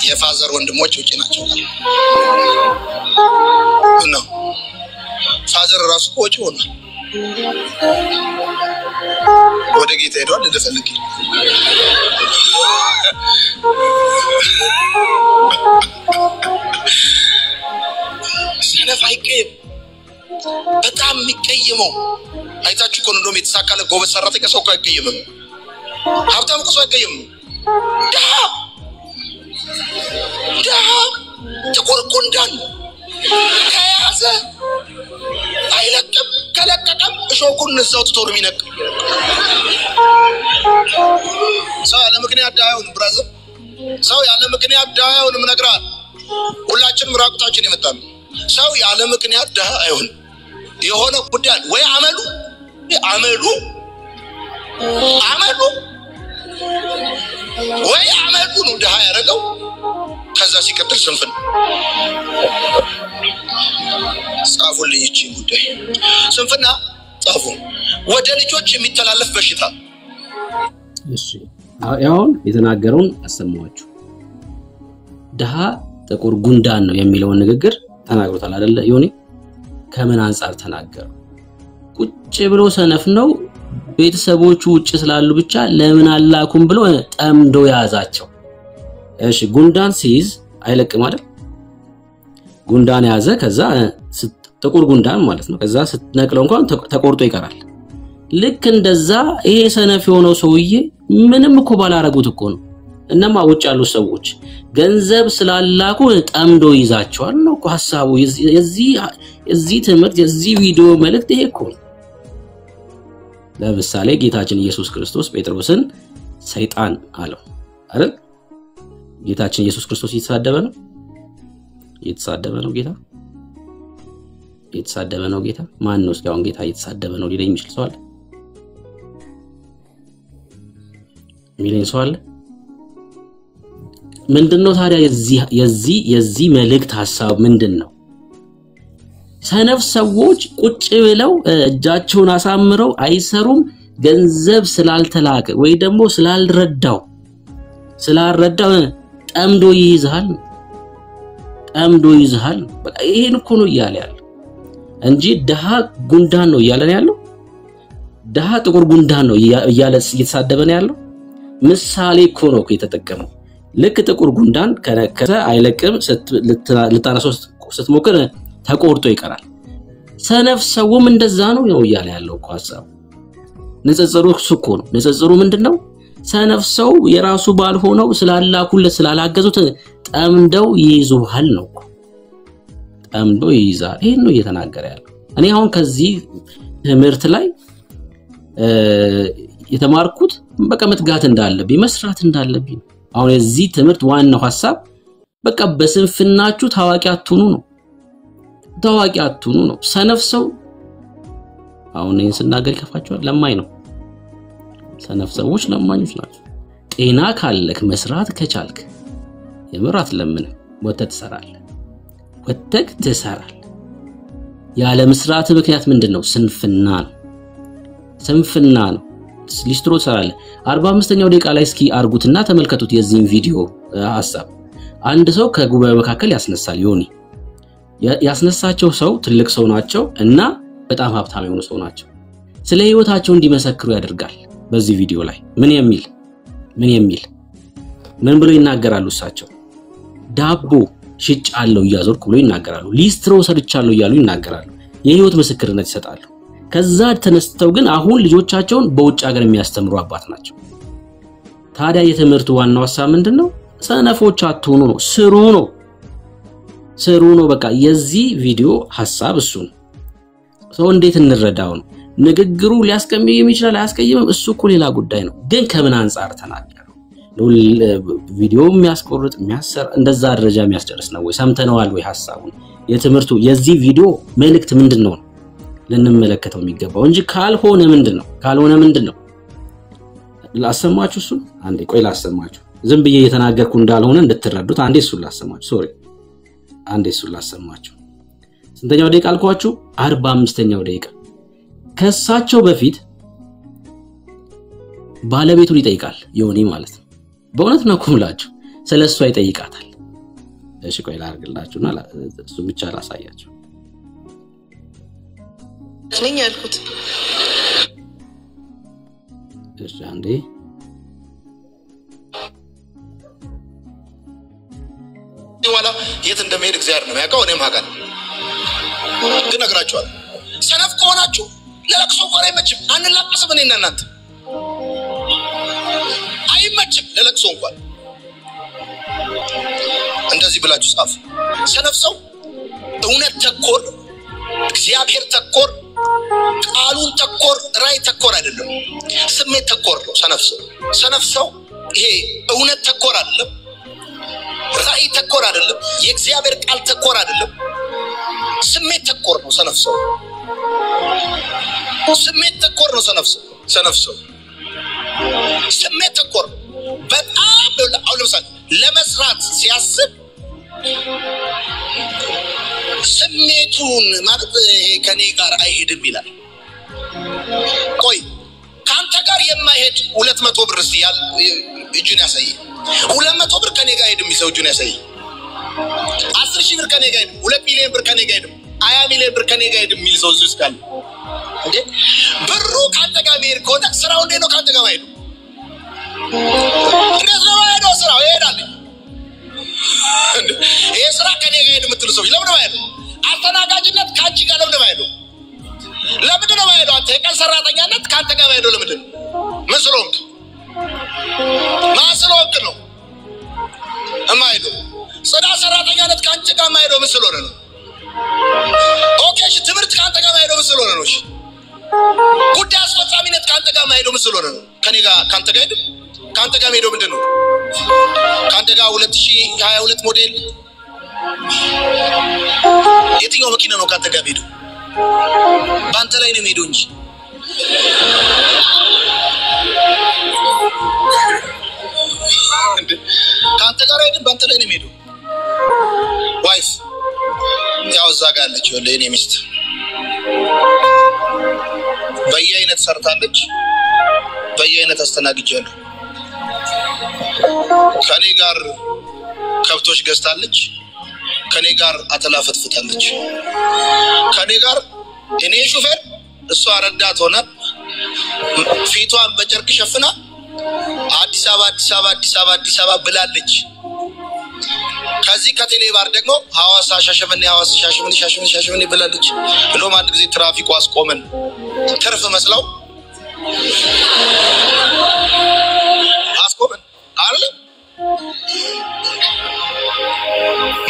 የፋዘር ወንድሞች ውጪ ናቸው ነው ፋዘር ራሱ ውጪ ሆኗል ወደ ጌታ ሄዷል ለፈልግ ሰነፋይከም በጣም የሚቀየመው አይታችሁ እኮ እንደውም የተሳካለ ጎበዝ ሰራተኛ ሰው አይቀየምም ሀብታም እኮ ሰው አይቀየምም ደሃ ጥቁር ጉንዳን ከያዘ አይለቅም ከለቀቀም እሾኩን እዛው ትቶር የሚነቅ ሰው ያለ ምክንያት ዳያውን ብራዘር ሰው ያለ ምክንያት ዳያውን ምነግራል ሁላችንም ራቁታችን ይመጣሉ ሰው ያለ ምክንያት ዳያ አይሆን የሆነ ጉዳይ ወይ አመሉ ወይ አመሉ ነው ዳያ ያረጋው ከዛ ሲቀጥል ስንፍና ጻፉልኝ እቺ ጉዳይ ስንፍና ጻፉ ወደ ልጆች የሚተላለፍ በሽታ እሺ አሁን የተናገረውን አሰማዋችሁ ደሃ ጥቁር ጉንዳን ነው የሚለውን ንግግር ተናግሮታል አይደለ ዮኒ ከምን አንፃር ተናገሩ ቁጭ ብሎ ሰነፍ ነው ቤተሰቦቹ ውጭ ስላሉ ብቻ ለምን አላኩም ብሎ ጠምዶ ያዛቸው እሺ ጉንዳን ሲይዝ አይለቅም አይደል ጉንዳን ያዘ ከዛ ጥቁር ጉንዳን ማለት ነው ከዛ ስትነቅለው እንኳን ተቆርጦ ይቀራል ልክ እንደዛ ይሄ ሰነፍ የሆነው ሰውዬ ምንም እኮ ባላረጉት እኮ ነው እነማ ውጭ ያሉ ሰዎች ገንዘብ ስላላኩ ጠምዶ ይዛቸዋል ነው እኮ ሐሳቡ የዚህ ትምህርት የዚህ ቪዲዮ መልእክት ይሄ እኮ ለምሳሌ ጌታችን ኢየሱስ ክርስቶስ ጴጥሮስን ሰይጣን አለው አይደል ጌታችን ኢየሱስ ክርስቶስ የተሳደበ ነው ጌታ ማን ነው እስካሁን ጌታ የተሳደበ ነው ሊለኝ ይችላል ሰው አለ ሚለኝ ሰው አለ ምንድነው ታዲያ የዚህ መልእክት ሐሳብ ምንድነው ሰነፍ ሰዎች ቁጭ ብለው እጃቸውን አሳምረው አይሰሩም ገንዘብ ስላልተላከ ወይ ደግሞ ስላልረዳው ጠምዶ ይይዛል በቃ ይሄን እኮ ነው ይያል እንጂ ደሃ ጉንዳን ነው እያለ ነው ያለው። ደሃ ጥቁር ጉንዳን ነው እያለ እየተሳደበ ነው ያለው። ምሳሌ እኮ ነው የተጠቀመው። ልክ ጥቁር ጉንዳን ከነከሰ አይለቅም ልታነሳው ስትሞክር ተቆርጦ ይቀራል። ሰነፍ ሰውም እንደዛ ነው እያለ ያለው እኮ ሐሳቡ። ንጽጽሩ እኮ ነው። ንጽጽሩ ምንድነው? ሰነፍ ሰው የራሱ ባልሆነው ስላላኩለት ስላላገዙት ጠምደው ይይዙሃል ነው እኮ። ጠምዶ ይይዛል። ይሄን ነው እየተናገረ ያለው። እኔ አሁን ከዚህ ትምህርት ላይ የተማርኩት በቃ መትጋት እንዳለብኝ መስራት እንዳለብኝ። አሁን የዚህ ትምህርት ዋናው ሐሳብ በቃ በስንፍናችሁ ታዋቂ አትሁኑ ነው። ታዋቂ አትሁኑ ነው። ሰነፍ ሰው አሁን ይሄን ስናገር ይከፋቸዋል። ለማኝ ነው። ሰነፍ ሰዎች ለማኞች ናቸው። ጤና ካለክ መስራት ከቻልክ የምራት ለምን ወተት ትሰራለህ። ወተት ትሰራለህ። ያለ መስራት ምክንያት ምንድነው? ስንፍና ነው። ስንፍና ነው። ሊስትሮ ትሰራለህ። 45ኛው ደቂቃ ላይ እስኪ አርጉትና ተመልከቱት የዚህን ቪዲዮ ሐሳብ። አንድ ሰው ከጉባኤው መካከል ያስነሳል። ዮኒ ያስነሳቸው ሰው ትልቅ ሰው ናቸው እና በጣም ሀብታም የሆኑ ሰው ናቸው። ስለ ህይወታቸው እንዲመሰክሩ ያደርጋል። በዚህ ቪዲዮ ላይ ምን ብሎ ይናገራሉ? እሳቸው ዳቦ ሽጫለሁ እያዞርኩ ብሎ ይናገራሉ። ሊስትሮ ሰርቻለሁ እያሉ ይናገራሉ። የህይወት ምስክርነት ይሰጣሉ። ከዛ ተነስተው ግን አሁን ልጆቻቸውን በውጭ ሀገር የሚያስተምሩ አባት ናቸው። ታዲያ የትምህርቱ ዋናው ሐሳብ ምንድነው? ሰነፎች አትሁኑ ነው። ስሩ ነው። በቃ የዚህ ቪዲዮ ሐሳብ እሱ ነው። ሰው እንዴት እንረዳው ነው። ንግግሩ ሊያስቀይም ይችላል አያስቀይምም፣ እሱ እኮ ሌላ ጉዳይ ነው። ግን ከምን አንፃር ተናገረው? ቪዲዮ የሚያስቆርጥ የሚያሰር እንደዛ ደረጃ የሚያስጨርስ ነው ወይ? ሰምተነዋል ወይ ሐሳቡን? የትምህርቱ የዚህ ቪዲዮ መልእክት ምንድነው ልንመለከተው የሚገባው እንጂ ካልሆነ ምንድነው? ላሰማችሁ እሱ አንዴ ቆይ ላሰማችሁ። ዝም ብዬ እየተናገርኩ እንዳልሆነ እንድትረዱት አንዴ እሱ ላሰማችሁ። አንዴ እሱ ላሰማችሁ። ስንተኛው ደቂቃ አልኳችሁ? 45ኛው ደቂቃ። ከሳቸው በፊት ባለቤቱን ይጠይቃል ዮኒ ማለት ነው። በእውነት ነው ኩምላችሁ ስለሷ ይጠይቃታል። እሺ ቆይ ላርግላችሁና እሱ ብቻ ላሳያችሁ። ነኝ ያልኩት እሺ አንዴ ይዋላ የት እንደሚሄድ እግዚአብሔር ነው ያውቀው። እኔም አውቃለሁ። ግን ነግራችኋለሁ። ሰነፍ ከሆናችሁ ለለቅሶ እንኳን አይመችም። አንላቀስም። እኔና እናንተ አይመችም ለለቅሶ እንኳን። እንደዚህ ብላችሁ ጻፉ። ሰነፍ ሰው እውነት ተኮር፣ እግዚአብሔር ተኮር፣ ቃሉን ተኮር፣ ራይ ተኮር አይደለም፣ ስሜት ተኮር ነው ሰነፍ ሰው ይሄ እውነት ተኮር አይደለም፣ ራይ ተኮር አይደለም፣ የእግዚአብሔር ቃል ተኮር አይደለም፣ ስሜት ተኮር ነው ሰነፍ ሰው። ስሜት ተኮር ነው ሰነፍ ሰው ስሜት ተኮር በጣም አሁን ለምሳሌ ለመስራት ሲያስብ ስሜቱን ማለት ከኔ ጋር አይሄድም ይላል። ቆይ ካንተ ጋር የማይሄድ 200 ብር ሲያል እጁን ያሳይ። 200 ብር ከኔ ጋር አይሄድም ይሰው እጁን ያሳይ። 10,000 ብር ከኔ ጋር አይሄድም፣ 2 ሚሊዮን ብር ከኔ ጋር አይሄድም፣ 20 ሚሊዮን ብር ከኔ ጋር አይሄድም የሚል ሰው እዚህ ካለ እንዴ ብሩ ካንተ ጋር የሚሄድ ከሆነ ስራው እንዴት ነው ካንተ ጋር አይሄድም? እንዴት ነው አይሄደው? ስራው ይሄዳል። ይሄ ስራ ከኔ ጋር አይሄድም የምትሉ ሰዎች ለምን ነው አይሄዱ? አስተናጋጅነት ካንቺ ጋር ለምን ነው አይሄዱ? ለምንድን ነው አይሄዱ? አንተ የቀን ሰራተኛነት ካንተ ጋር አይሄዱ? ለምንድን ነው? መስሎንክ ነው የማይሄዱ? ጽዳት ሰራተኛነት ካንቺ ጋር የማይሄዱ ምን ስለሆነ ነው? ኦኬ እሺ፣ ትምህርት ካንተ ጋር የማይሄዱ ምን ስለሆነ ነው? እሺ፣ ጉዳይ አስፈጻሚነት ካንተ ጋር የማይሄዱ ምን ስለሆነ ነው? ከኔ ጋር ካንተ ጋር አይሄድም? ካንተ ጋር የማይሄዱ ምንድን ነው? ካንተ ጋር 2022 ሞዴል የትኛው መኪና ነው ካንተ ጋር የማይሄዱ? ባንተ ላይ ነው የሚሄደው እንጂ ካንተ ጋር አይሄድም፣ ባንተ ላይ ነው የሚሄደው። ዋይፍ ያው እዛ ጋር አለች የኔ ሚስት በየአይነት ሰርታለች፣ በየአይነት አስተናግጃለሁ። ከኔ ጋር ከብቶች ገዝታለች፣ ከኔ ጋር አተላ ፈትፍታለች፣ ከኔ ጋር እኔ ሹፌር እሷ ረዳት ሆነ ፊቷን በጨርቅ ሸፍና አዲስ አበባ ብላለች ከዚህ ከቴሌ ባር ደግሞ ሐዋሳ ሻሸመኔ ብላለች ብሎም አንድ ጊዜ ትራፊኩ አስቆመን ትርፍ መስለው አስቆመን አይደል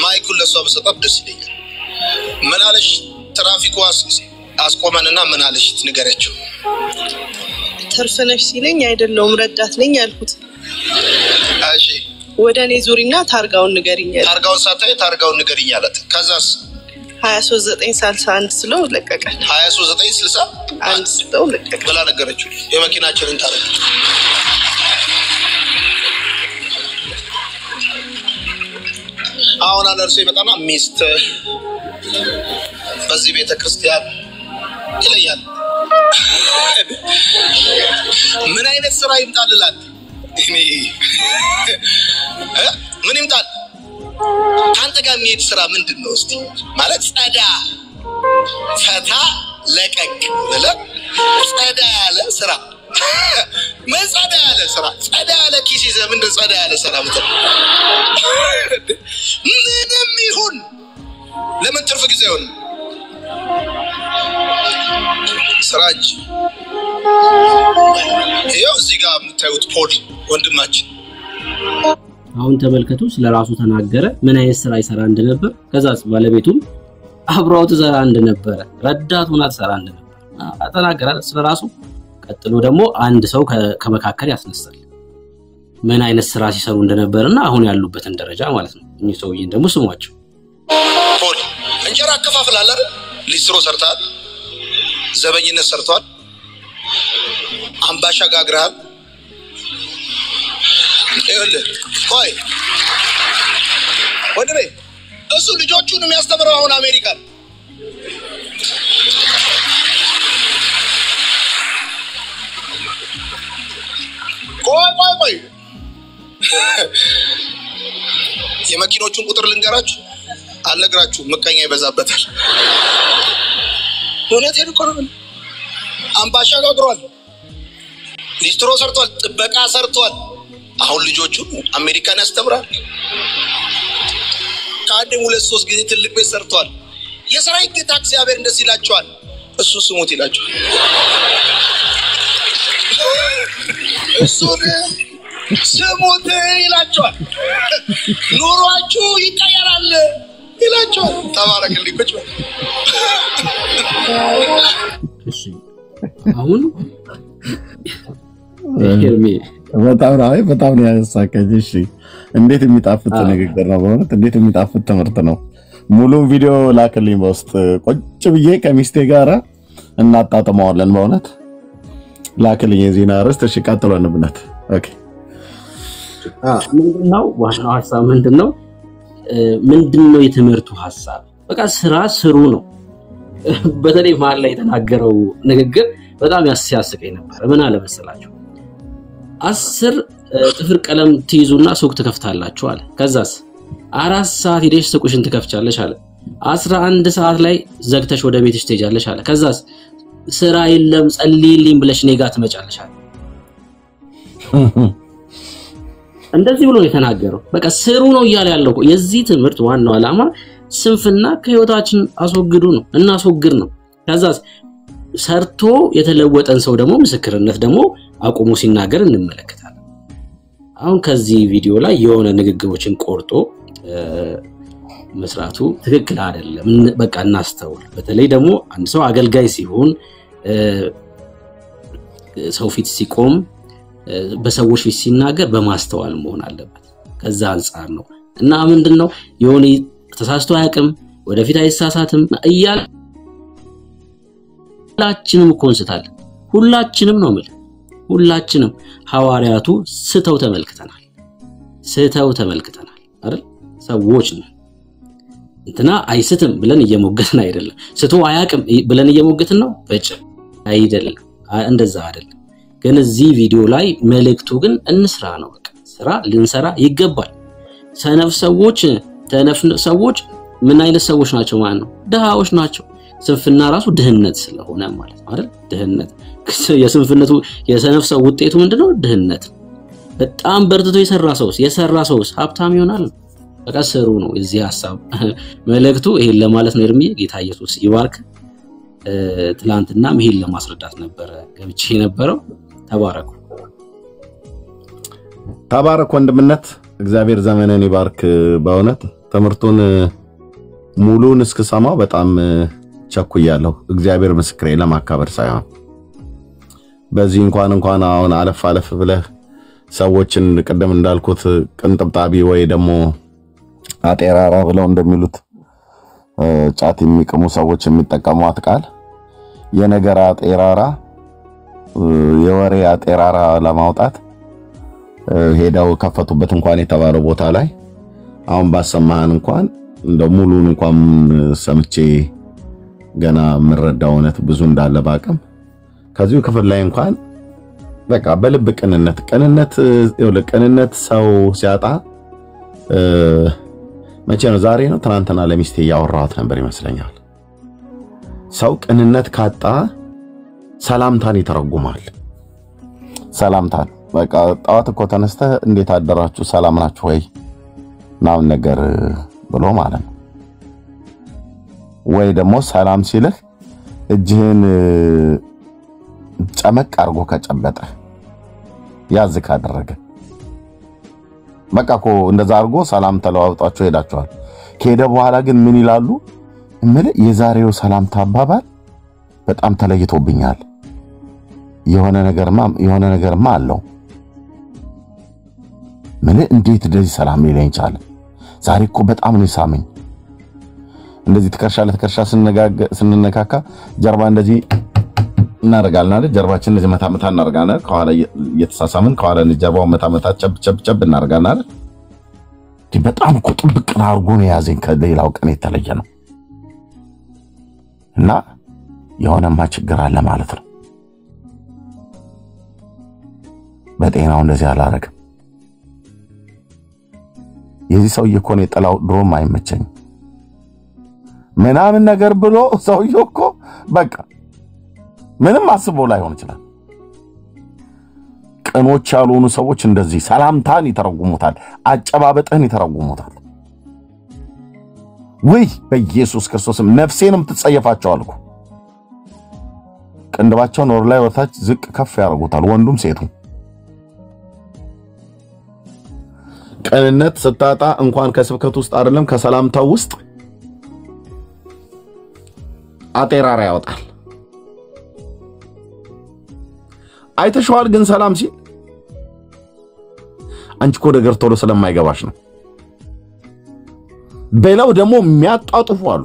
ማይኩል ለሷ በሰጠት ደስ ይለኛል ምን አለሽ ትራፊኩ አስቆመንና ምን አለሽ ንገረችው ተርፈነሽ ሲለኝ አይደለም ረዳት ነኝ ያልኩት እሺ ወደኔ ዙሪና ታርጋውን ንገሪኛል ታርጋውን ሳታይ ታርጋውን ንገሪኛለት ከዛስ 23961 ስለው ለቀቀ 23961 ስለው ለቀቀ ብላ ነገረችው የመኪናችንን ታርጋ አሁን አለርሶ ይመጣና ሚስት በዚህ ቤተክርስቲያን ይለያል ምን አይነት ስራ ይምጣልላት እኔ ምን ይምጣል አንተ ጋር የሚሄድ ስራ ምንድነው እስቲ ማለት ጸዳ ፈታ ለቀቅ ብለ ጸዳ ያለ ስራ ምን ጸዳ ያለ ስራ ጸዳ ያለ ኪስ ይዘህ ምን ጸዳ ያለ ስራ ምትል ምንም ይሁን ለምን ትርፍ ጊዜ ይሁን ስራጅ ይኸው እዚህ ጋር የምታዩት ፖል ወንድማችን አሁን ተመልከቱ ስለራሱ ተናገረ ምን አይነት ስራ ይሰራ እንደነበር ከዛስ ባለቤቱም አብራው ተዘራ እንደነበር ረዳቱና ተሰራ እንደነበር ተናገረ ስለራሱ ቀጥሎ ደግሞ አንድ ሰው ከመካከል ያስነሳል ምን አይነት ስራ ሲሰሩ እንደነበርና አሁን ያሉበትን ደረጃ ማለት ነው እኚህ ሰውዬን ደግሞ ስሟቸው ፖል እንጀራ አከፋፍላል አይደል ሊስትሮ ሰርታል ዘበኝነት ሰርቷል አምባሻ ጋግራል ይኸውልህ ቆይ ወንድሜ እሱ ልጆቹን የሚያስተምረው አሁን አሜሪካ ቆይ የመኪኖቹን ቁጥር ልንገራችሁ አልነግራችሁ መቀኛ ይበዛበታል ዶኔቴን እኮ ነው አምባሻ ጋግሯል ሊስትሮ ሰርቷል ጥበቃ ሰርቷል አሁን ልጆቹ አሜሪካን ያስተምራል ካንዴ 2-3 ጊዜ ትልቅ ቤት ሰርቷል የሰራይ ጌታ እግዚአብሔር እንደዚህ ይላቸዋል እሱ ስሙት ይላቸዋል እሱን ስሙት ይላቸዋል ኑሯችሁ ይቀየራል ይላቸዋል ተባረክልኝ ቁጭ እሺ አሁን ይርሚ በጣም ነው ያሳቀኝ እሺ እንዴት የሚጣፍጥ ንግግር ነው በእውነት እንዴት የሚጣፍጥ ትምህርት ነው ሙሉ ቪዲዮ ላክልኝ በውስጥ ቁጭ ብዬ ከሚስቴ ጋራ እናጣጥመዋለን በእውነት ላክልኝ የዜና ርዕስ እሺ ቀጥሎ እንብነት ኦኬ ምንድነው ዋናው ሐሳብ ምንድነው የትምህርቱ ሐሳብ በቃ ስራ ስሩ ነው በተለይ ማል ላይ የተናገረው ንግግር በጣም ያስያስቀኝ ነበር ምን አለ መሰላችሁ 10 ጥፍር ቀለም ትይዙና ሱቅ ትከፍታላችሁ አለ ከዛስ 4 ሰዓት ሄደሽ ሱቅሽን ትከፍቻለሽ አለ 11 ሰዓት ላይ ዘግተሽ ወደ ቤትሽ ትሄጃለሽ አለ ከዛስ ስራ የለም ጸልይልኝ ብለሽ ኔጋ ትመጫለሽ አለ እንደዚህ ብሎ የተናገረው በቃ ስሩ ነው ይያለ ያለው የዚህ ትምህርት ዋናው ዓላማ ስንፍና ከህይወታችን አስወግዱ ነው እናስወግድ ነው ከዛስ ሰርቶ የተለወጠን ሰው ደግሞ ምስክርነት ደግሞ አቁሙ ሲናገር እንመለከታለን አሁን ከዚህ ቪዲዮ ላይ የሆነ ንግግሮችን ቆርጦ መስራቱ ትክክል አይደለም በቃ እናስተውል በተለይ ደግሞ አንድ ሰው አገልጋይ ሲሆን ሰው ፊት ሲቆም በሰዎች ፊት ሲናገር በማስተዋል መሆን አለበት ከዛ አንፃር ነው እና ምንድነው የሆነ ተሳስቶ አያቅም ወደፊት አይሳሳትም እያለ ሁላችንም ኮንስታል ሁላችንም ነው ማለት ሁላችንም ሐዋርያቱ ስተው ተመልክተናል አይደል ሰዎች ነው እንትና አይስትም ብለን እየሞገትን አይደለም ስቶ አያቅም ብለን እየሞገትን ነው በጭ አይደለም እንደዛ አይደለም ግን እዚህ ቪዲዮ ላይ መልእክቱ ግን እንስራ ነው በቃ ስራ ልንሰራ ይገባል ሰነፍ ሰዎች ምን አይነት ሰዎች ናቸው ማለት ነው ደሃዎች ናቸው ስንፍና ራሱ ድህነት ስለሆነ ማለት ነው አይደል? ድህነት የስንፍነቱ የሰነፍ ሰው ውጤቱ ምንድነው? ድህነት። በጣም በርትቶ የሰራ ሰውስ ሀብታም ይሆናል። በቃ ስሩ ነው እዚህ ሐሳብ መልእክቱ ይሄን ለማለት ነው። እርምዬ ጌታ ኢየሱስ ይባርክ። ትላንትና ይሄን ለማስረዳት ነበር ገብቼ የነበረው። ተባረክ ወንድምነት፣ እግዚአብሔር ዘመንን ይባርክ። በእውነት ትምህርቱን ሙሉን እስክሰማው በጣም ቸኩያለሁ። እግዚአብሔር ምስክሬ ለማካበር ሳይሆን በዚህ እንኳን አሁን አለፍ ብለህ ሰዎችን ቅድም እንዳልኩት ቅንጥብጣቢ ወይ ደግሞ አጤራራ ብለው እንደሚሉት ጫት የሚቀሙ ሰዎች የሚጠቀሙት ቃል የነገር አጤራራ የወሬ አጤራራ ለማውጣት ሄደው ከፈቱበት እንኳን የተባለው ቦታ ላይ አሁን ባሰማህን እንኳን እንደ ሙሉን እንኳን ሰምቼ ገና ምረዳውነት ብዙ እንዳለ ባቀም ከዚሁ ክፍል ላይ እንኳን በቃ በልብ ቅንነት ሰው ሲያጣ መቼ ነው? ዛሬ ነው ትናንትና ለሚስቴ ያወራሁት ነበር ይመስለኛል። ሰው ቅንነት ካጣ ሰላምታን ይተረጉማል። ሰላምታን በቃ ጣዋት እኮ ተነስተህ እንዴት አደራችሁ ሰላም ናችሁ ወይ ናው ነገር ብሎ ማለት ነው። ወይ ደግሞ ሰላም ሲልህ እጅህን ጨመቅ አርጎ ከጨበጠ ያዝ ካደረገ በቃ እኮ እንደዛ አርጎ ሰላም ተለዋውጣችሁ ሄዳችኋል። ከሄደ በኋላ ግን ምን ይላሉ? የዛሬው ሰላምታ አባባል በጣም ተለይቶብኛል፣ የሆነ ነገርማ አለው። እንዴት እንደዚህ ሰላም ሊለኝ ቻለ? ዛሬ እኮ በጣም ነው ሳመኝ። እንደዚህ ትከርሻ ለትከርሻ ስንነካካ ጀርባ እንደዚህ እናረጋልና አይደል? ጀርባችን እንደዚህ መታ እናረጋና ከኋላ እየተሳሳምን ከኋላ ለጀርባው መታ ቸብ እናረጋና አይደል? በጣም እኮ ጥብቅ አርጎ ነው ያዘኝ። ከሌላው ቀን የተለየ ነው እና የሆነማ ችግር አለ ማለት ነው። በጤናው እንደዚህ አላረግም። የዚህ ሰውዬ እኮ ነው የጠላው ድሮም አይመቸኝ ምናምን ነገር ብሎ ሰውዬው እኮ በቃ ምንም አስቦ ላይሆን ይችላል። ቅኖች ያልሆኑ ሰዎች እንደዚህ ሰላምታን ይተረጉሙታል፣ አጨባበጥህን ይተረጉሙታል። ወይ በኢየሱስ ክርስቶስም ነፍሴንም ትጸየፋቸው አልኩ። ቅንድባቸውን ወር ላይ ወርታች ዝቅ ከፍ ያደርጉታል፣ ወንዱም ሴቱም። ቅንነት ስታጣ እንኳን ከስብከት ውስጥ አይደለም ከሰላምታው ውስጥ አጤራራ ያወጣል። አይተሽዋል ግን ሰላም ሲል አንቺ እኮ ነገር ቶሎ ስለማይገባሽ ነው በለው። ደግሞ የሚያጣጥፉ አሉ።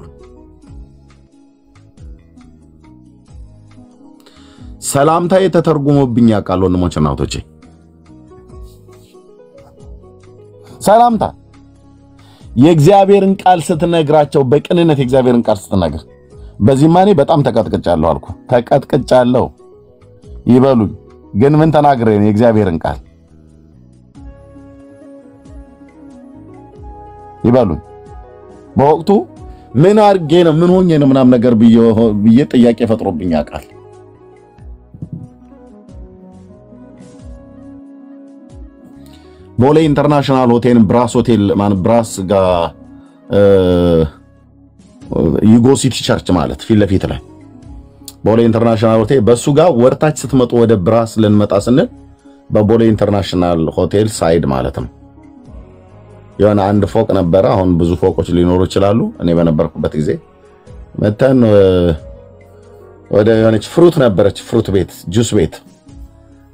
ሰላምታዬ ተተርጉሞብኝ ያውቃል ወንድሞችና እህቶቼ። ሰላምታ የእግዚአብሔርን ቃል ስትነግራቸው በቅንነት የእግዚአብሔርን ቃል ስትነግር በዚህ ማኔ በጣም ተቀጥቅጫለሁ አልኩ። ተቀጥቅጫለሁ ይበሉኝ ግን ምን ተናግሬ ነው? የእግዚአብሔርን ቃል ይበሉኝ። በወቅቱ ምን አርጌ ነው ምን ሆኜ ነው ምናም ነገር ብዬ ጥያቄ ፈጥሮብኝ ያውቃል። ቦሌ ኢንተርናሽናል ሆቴል ብራስ ሆቴል ብራስ ጋር ዩጎ ሲቲ ቸርች ማለት ፊት ለፊት ላይ ቦሌ ኢንተርናሽናል ሆቴል በሱ ጋር ወርታች ስትመጡ ወደ ብራስ ልንመጣ ስንል በቦሌ ኢንተርናሽናል ሆቴል ሳይድ ማለት ነው የሆነ አንድ ፎቅ ነበር። አሁን ብዙ ፎቆች ሊኖሩ ይችላሉ። እኔ በነበርኩበት ጊዜ መተን ወደ የሆነች ፍሩት ነበረች፣ ፍሩት ቤት ጁስ ቤት።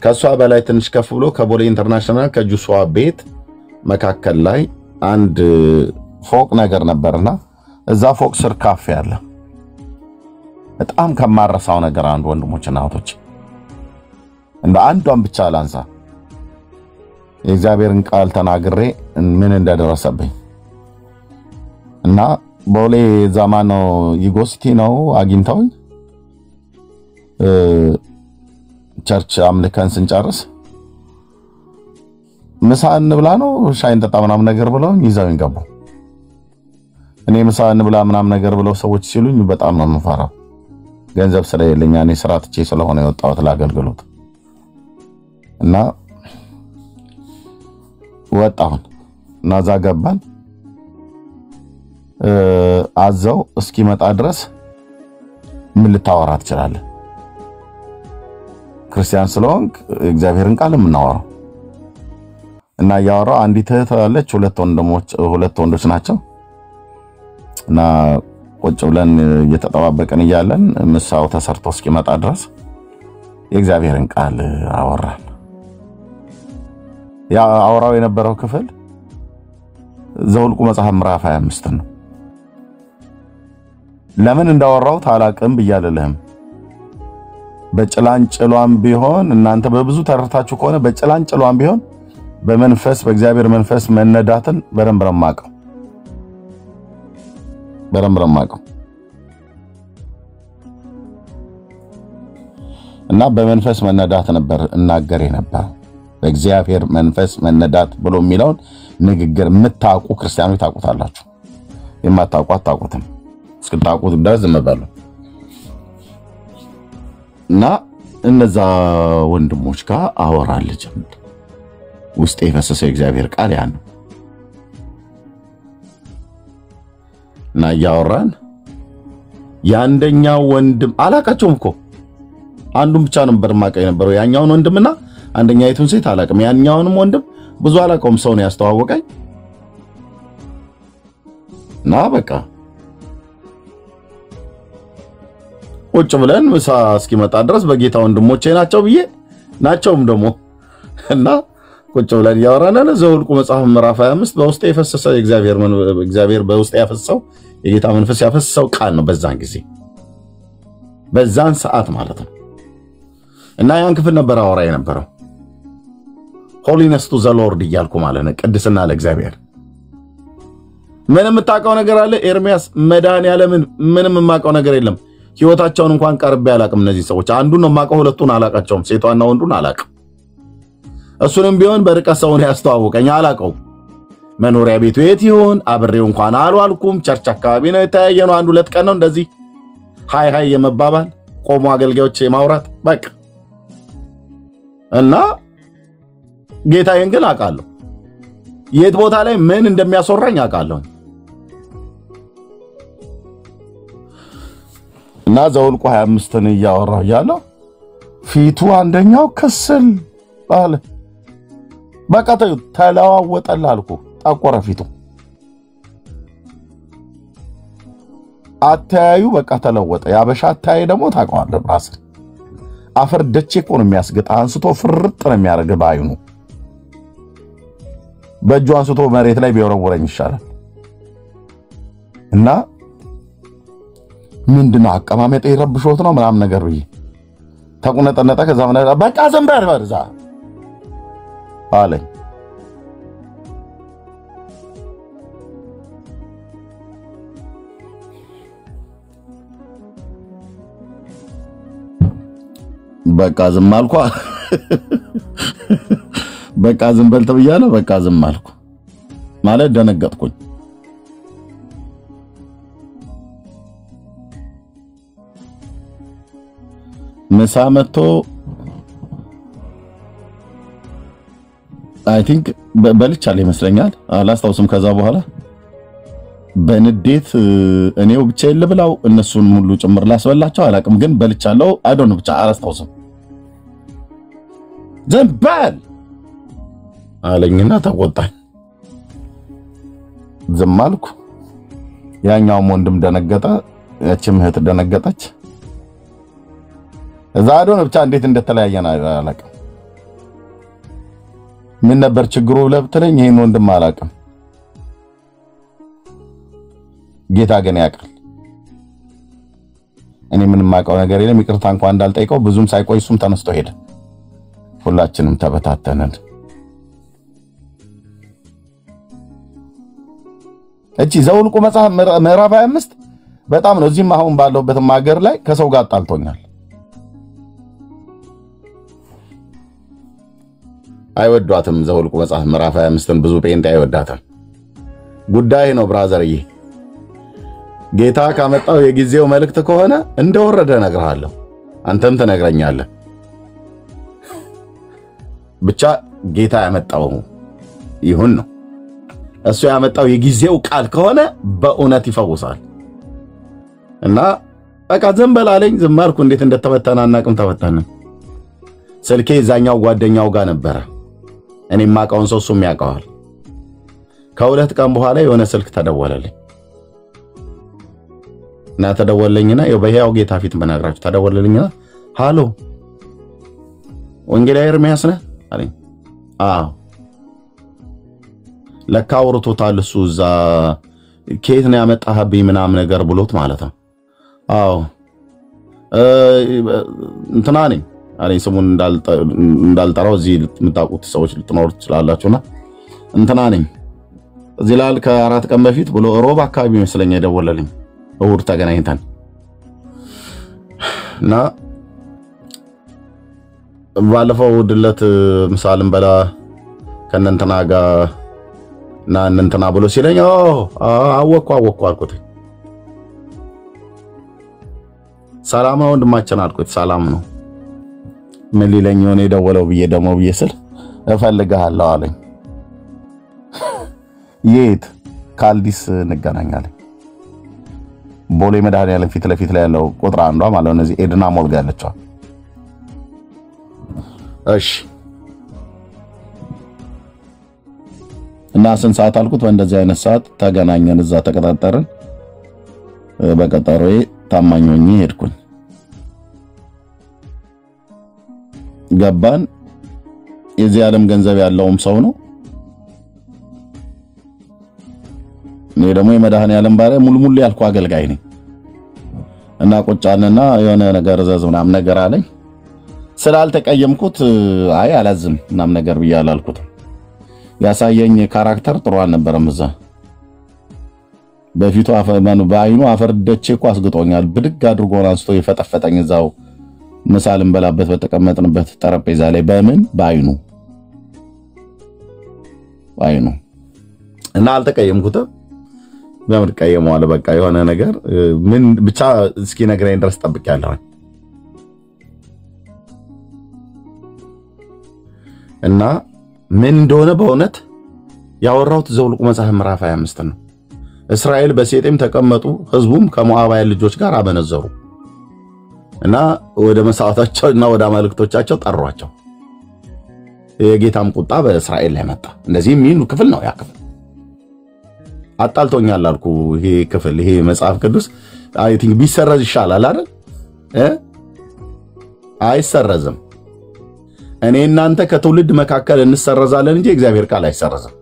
ከሷ በላይ ትንሽ ከፍ ብሎ ከቦሌ ኢንተርናሽናል ከጁሷ ቤት መካከል ላይ አንድ ፎቅ ነገር ነበርና እዛ ፎቅ ስር ካፌ አለ። በጣም ከማረሳው ነገር አንድ ወንድሞችና እህቶች እንደ አንዷን ብቻ ላንሳ። የእግዚአብሔርን ቃል ተናግሬ ምን እንደደረሰብኝ እና ቦሌ ዛማኖ ዩጎሲቲ ነው አግኝተውኝ ቸርች አምልከን ስንጨርስ ምሳ እንብላ ነው ሻይ እንጠጣ ምናምን ነገር ብለውኝ ይዘውኝ ገቡ። እኔ ምሳ እንብላ ምናምን ነገር ብለው ሰዎች ሲሉኝ በጣም ነው የምፈራው። ገንዘብ ስለሌለኝ እኔ ስራ ትቼ ስለሆነ የወጣሁት ለአገልግሎት እና ወጣሁን እና እዛ ገባን። አዘው እስኪመጣ ድረስ ምን ልታወራ ትችላለህ? ክርስቲያን ስለሆንክ እግዚአብሔርን ቃል የምናወራው እና ያወራው አንዲት እህት አለች፣ ሁለት ወንዶች ናቸው እና ቁጭ ብለን እየተጠባበቅን እያለን ምሳው ተሰርቶ እስኪመጣ ድረስ የእግዚአብሔርን ቃል አወራን። ያ አወራው የነበረው ክፍል ዘኍልቍ መጽሐፍ ምዕራፍ 25 ነው። ለምን እንዳወራው ታላቅም ብያለልህም። በጭላንጭሏም ቢሆን እናንተ በብዙ ተረታችሁ ከሆነ በጭላንጭሏም ቢሆን በመንፈስ በእግዚአብሔር መንፈስ መነዳትን በደንብ ረማቀው እና በመንፈስ መነዳት ነበር እናገር የነበረው። በእግዚአብሔር መንፈስ መነዳት ብሎ የሚለውን ንግግር የምታውቁ ክርስቲያኖች ታውቁታላችሁ፣ የማታውቁ አታውቁትም። እስክታውቁት ድረስ ዝም በሉ እና እነዛ ወንድሞች ጋር አወራለሁ ጀምር። ውስጤ የፈሰሰው የእግዚአብሔር ቃል ያን ነው እና ያወራን ያንደኛው ወንድም አላቃቸውም እኮ አንዱን ብቻ ነበር ማቀ የነበረው ያኛውን ወንድምና አንደኛይቱን ሴት አላቀም። ያኛውንም ወንድም ብዙ አላቀውም፣ ሰው ነው ያስተዋወቀኝ እና በቃ ቁጭ ብለን ምሳ እስኪመጣ ድረስ በጌታ ወንድሞቼ ናቸው ብዬ ናቸውም ደግሞ እና ቁጭ ብለን ያወራናል። ዘኍልቍ መጽሐፍ ምዕራፍ 25 በውስጤ የፈሰሰው እግዚአብሔር በውስጤ ያፈሰሰው የጌታ መንፈስ ያፈሰሰው ቃል ነው በዛን ጊዜ በዛን ሰዓት ማለት ነው። እና ያን ክፍል ነበር አወራ የነበረው ሆሊነስ ቱ ዘ ሎርድ እያልኩ ማለት ነው። ቅድስና ለእግዚአብሔር። ምንም የምታውቀው ነገር አለ ኤርሚያስ? መድኃኒዓለምን ምንም የማውቀው ነገር የለም። ህይወታቸውን እንኳን ቀርቤ አላቅም። እነዚህ ሰዎች አንዱን ነው የማውቀው፣ ሁለቱን አላቃቸውም። ሴቷና ወንዱን አላቅም። እሱንም ቢሆን በርቀት ሰው ነው ያስተዋወቀኝ፣ አላቀው። መኖሪያ ቤቱ የት ይሆን አብሬው እንኳን አልዋልኩም። ቸርች አካባቢ ነው የተያየነው። አንድ ሁለት ቀን ነው እንደዚህ ሃይ የመባባል ቆሞ አገልጋዮች የማውራት በቃ እና ጌታዬን ግን አውቃለሁ። የት ቦታ ላይ ምን እንደሚያስወራኝ አውቃለሁ። እና ዘኍልቍ 25ን እያወራሁ ያለው ፊቱ አንደኛው ከስል አለ። በቃ ተለዋወጠል አልኩ። ጠቆረ ፊቱ። አታያዩ በቃ ተለወጠ። ያበሻ አታያይ ደግሞ ታውቀዋለህ ራስህ። አፈር ደቼ እኮ ነው የሚያስገጣ። አንስቶ ፍርጥ ነው የሚያደርግ ባይኑ። በእጁ አንስቶ መሬት ላይ ቢወረወረኝ ይሻላል። እና ምንድነው አቀማመጥ ይረብሾት ነው ምናምን ነገር ብዬ ተቁነጠነጠ። ከዛ በቃ ዘንበር በርዛ አለኝ። በቃ ዝም አልኩ። በቃ ዝም በል ተብያለሁ። በቃ ዝም አልኩ ማለት ደነገጥኩኝ። ምሳ መጥቶ አይ ቲንክ በልቻለሁ ይመስለኛል፣ አላስታውስም። ከዛ በኋላ በንዴት እኔው ብቻዬን ልብላው እነሱን ሙሉ ጭምር ላስበላቸው አላቅም፣ ግን በልቻለሁ። አይ ዶንት ኖ ብቻ አላስታውስም። ዘንባል አለኝና ተቆጣኝ። ዝም አልኩ። ያኛውም ወንድም ደነገጠ፣ ያቺም እህት ደነገጠች። እዛ አዶን ብቻ እንዴት እንደተለያየን አላቅም። ምን ነበር ችግሩ ለብትለኝ ይሄን ወንድም አላቅም። ጌታ ግን ያውቃል። እኔ ምንም ማውቀው ነገር የለም። ይቅርታ እንኳን እንዳልጠይቀው ብዙም ሳይቆይ እሱም ተነስቶ ሄደ። ሁላችንም ተበታተነን። እቺ ዘኍልቍ መጽሐፍ ምዕራፍ 25 በጣም ነው እዚህም አሁን ባለውበት ሀገር ላይ ከሰው ጋር ጣልቶኛል። አይወዷትም። ዘኍልቍ መጽሐፍ ምዕራፍ 25ን ብዙ ጴንጤ አይወዳትም። ጉዳይ ነው ብራዘርዬ። ጌታ ካመጣው የጊዜው መልእክት ከሆነ እንደወረደ እነግርሃለሁ፣ አንተም ትነግረኛለህ። ብቻ ጌታ ያመጣው ይሁን ነው። እሱ ያመጣው የጊዜው ቃል ከሆነ በእውነት ይፈውሳል። እና በቃ ዝም በላለኝ። ዝም አልኩ። እንዴት እንደተበተና አናቅም። ተበተነ። ስልኬ እዛኛው ጓደኛው ጋር ነበረ። እኔ ማቃውን ሰው እሱም ያውቀዋል። ከሁለት ቀን በኋላ የሆነ ስልክ ተደወለልኝ እና ተደወለልኝና በሕያው ጌታ ፊት በነግራችሁ ተደወለልኝና ሃሎ ወንጌላዊ ኤርሚያስ ነህ አለኝ። አዎ። ለካ አውርቶታል እሱ እዛ ከየት ነው ያመጣህብኝ ምናምን ነገር ብሎት ማለት ነው። አዎ እንትና ነኝ አለኝ። ስሙን እንዳልጠራው እዚህ የምታውቁት ሰዎች ልትኖሩ ትችላላችሁና እንትና ነኝ እዚህ ላል ከ4 ቀን በፊት ብሎ ሮብ አካባቢ መስለኛ የደወለልኝ። እሑድ ተገናኝተን እና ባለፈው ድለት ምሳልን በላ ከነንተና ጋር እና እንንተና ብሎ ሲለኝ አወኩ አልኩት። ሰላም ነው ወንድማችን አልኩት። ሰላም ነው። ምን ሊለኝ ሆነ የደወለው ብዬ ደሞ ብዬ ስል እፈልግሃለሁ አለኝ። የት? ካልዲስ እንገናኛለን። ቦሌ መድኃኒዓለም ፊት ለፊት ላይ ያለው ቁጥር አንዷ ማለት ነው። እዚህ ኤድና ሞል ጋር ያለችው። እሺ እና ስንት ሰዓት አልኩት። በእንደዚህ አይነት ሰዓት ተገናኘን። እዛ ተቀጣጠርን። በቀጠሮዬ ታማኝ ሆኜ ሄድኩኝ። ገባን። የዚህ ዓለም ገንዘብ ያለውም ሰው ነው። እኔ ደግሞ የመድኃኒዓለም ባሪያ ሙሉ ያልኩ አገልጋይ ነኝ። እና ቁጫንና የሆነ ነገር ዘዝ ምናምን ነገር አለኝ። ስላልተቀየምኩት አይ አላዝም ምናምን ነገር ብያለሁ አልኩት። ያሳየኝ ካራክተር ጥሩ አልነበረም። እዛ በፊቱ በአይኑ አፈርደቼ እኮ አስግጦኛል። ብድግ አድርጎ አንስቶ የፈጠፈጠኝ እዛው ምሳልን በላበት በተቀመጥንበት ጠረጴዛ ላይ በምን በአይኑ እና አልተቀየምኩትም። በምን ቀየመዋል? በቃ የሆነ ነገር ምን ብቻ እስኪ ነግረኝ ድረስ ጠብቄያለሁ። እና ምን እንደሆነ በእውነት ያወራሁት ዘኍልቍ መጽሐፍ ምዕራፍ 25 ነው። እስራኤል በሴጤም ተቀመጡ፣ ህዝቡም ከሞዓባውያን ልጆች ጋር አመነዘሩ እና ወደ መስዋዕታቸውና ወደ አማልክቶቻቸው ጠሯቸው። የጌታም ቁጣ በእስራኤል ላይ መጣ። እንደዚህ የሚሉ ክፍል ነው። ያ ክፍል አጣልቶኛል አልኩ። ይሄ ክፍል ይሄ መጽሐፍ ቅዱስ አይ ቲንክ ቢሰረዝ ይሻላል አይደል? አይሰረዝም። እኔ እናንተ ከትውልድ መካከል እንሰረዛለን እንጂ እግዚአብሔር ቃል አይሰረዝም።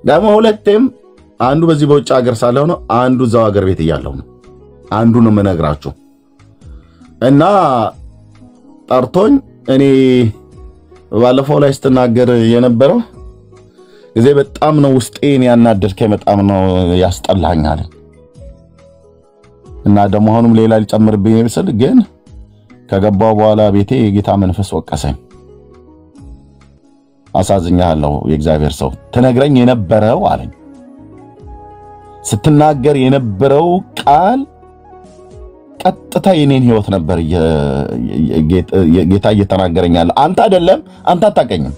ደግሞ ሁለቴም አንዱ በዚህ በውጭ ሀገር ሳለው ነው፣ አንዱ እዛው ሀገር ቤት እያለው ነው። አንዱ ነው የምነግራችሁ። እና ጠርቶኝ እኔ ባለፈው ላይ ስትናገር የነበረው ጊዜ በጣም ነው ውስጤን ያናደድከኝ፣ በጣም ነው ያስጠላኛል። እና ደግሞ አሁንም ሌላ ሊጨምርብኝ ይመስል ግን ከገባው በኋላ ቤቴ የጌታ መንፈስ ወቀሰኝ። አሳዝኛለሁ የእግዚአብሔር ሰው ትነግረኝ የነበረው አለኝ። ስትናገር የነበረው ቃል ቀጥታ የኔን ህይወት ነበር ጌታ እየተናገረኛል። አንተ አይደለም አንተ አታቀኝም፣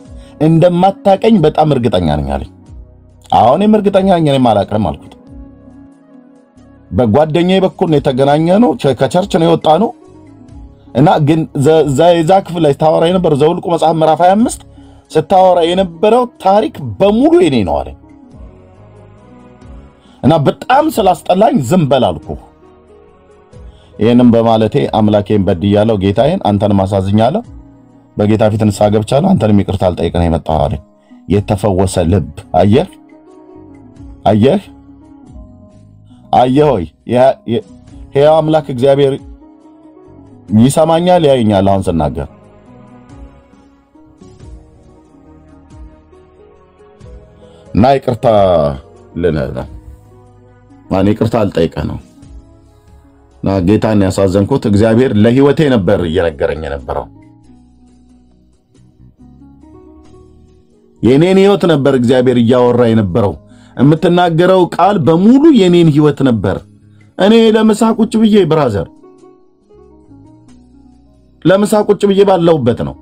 እንደማታቀኝ በጣም እርግጠኛ ነኝ አለኝ። አሁንም እርግጠኛ ነኝ እኔ ማላቀም አልኩት። በጓደኛዬ በኩል ነው የተገናኘነው፣ ከቸርች ነው የወጣነው። እና ግን ዛ ክፍል ላይ ታወራ የነበረው ዘኍልቍ መጽሐፍ ምዕራፍ 25 ስታወራ የነበረው ታሪክ በሙሉ የኔ ነው አለኝ። እና በጣም ስላስጠላኝ ዝም በል አልኩ። ይሄንም በማለቴ አምላኬን በድያለሁ፣ ጌታዬን አንተንም አሳዝኛለሁ፣ በጌታ ፊት ንስሐ ገብቻለሁ፣ አንተንም ይቅርታ ልጠይቅ ነው የመጣሁ አለኝ። የተፈወሰ ልብ አየህ ሆይ ሕያው አምላክ እግዚአብሔር ይሰማኛል፣ ያየኛል። አሁን ስናገር እና ይቅርታ ለነዳ ማን ይቅርታ አልጠይቀህ ነው። እና ጌታን ያሳዘንኩት እግዚአብሔር ለህይወቴ ነበር እየነገረኝ የነበረው። የኔን ህይወት ነበር እግዚአብሔር እያወራ የነበረው። የምትናገረው ቃል በሙሉ የኔን ህይወት ነበር እኔ ለምሳ ቁጭ ብዬ ብራዘር ለምሳ ቁጭ ብዬ ባለውበት ነው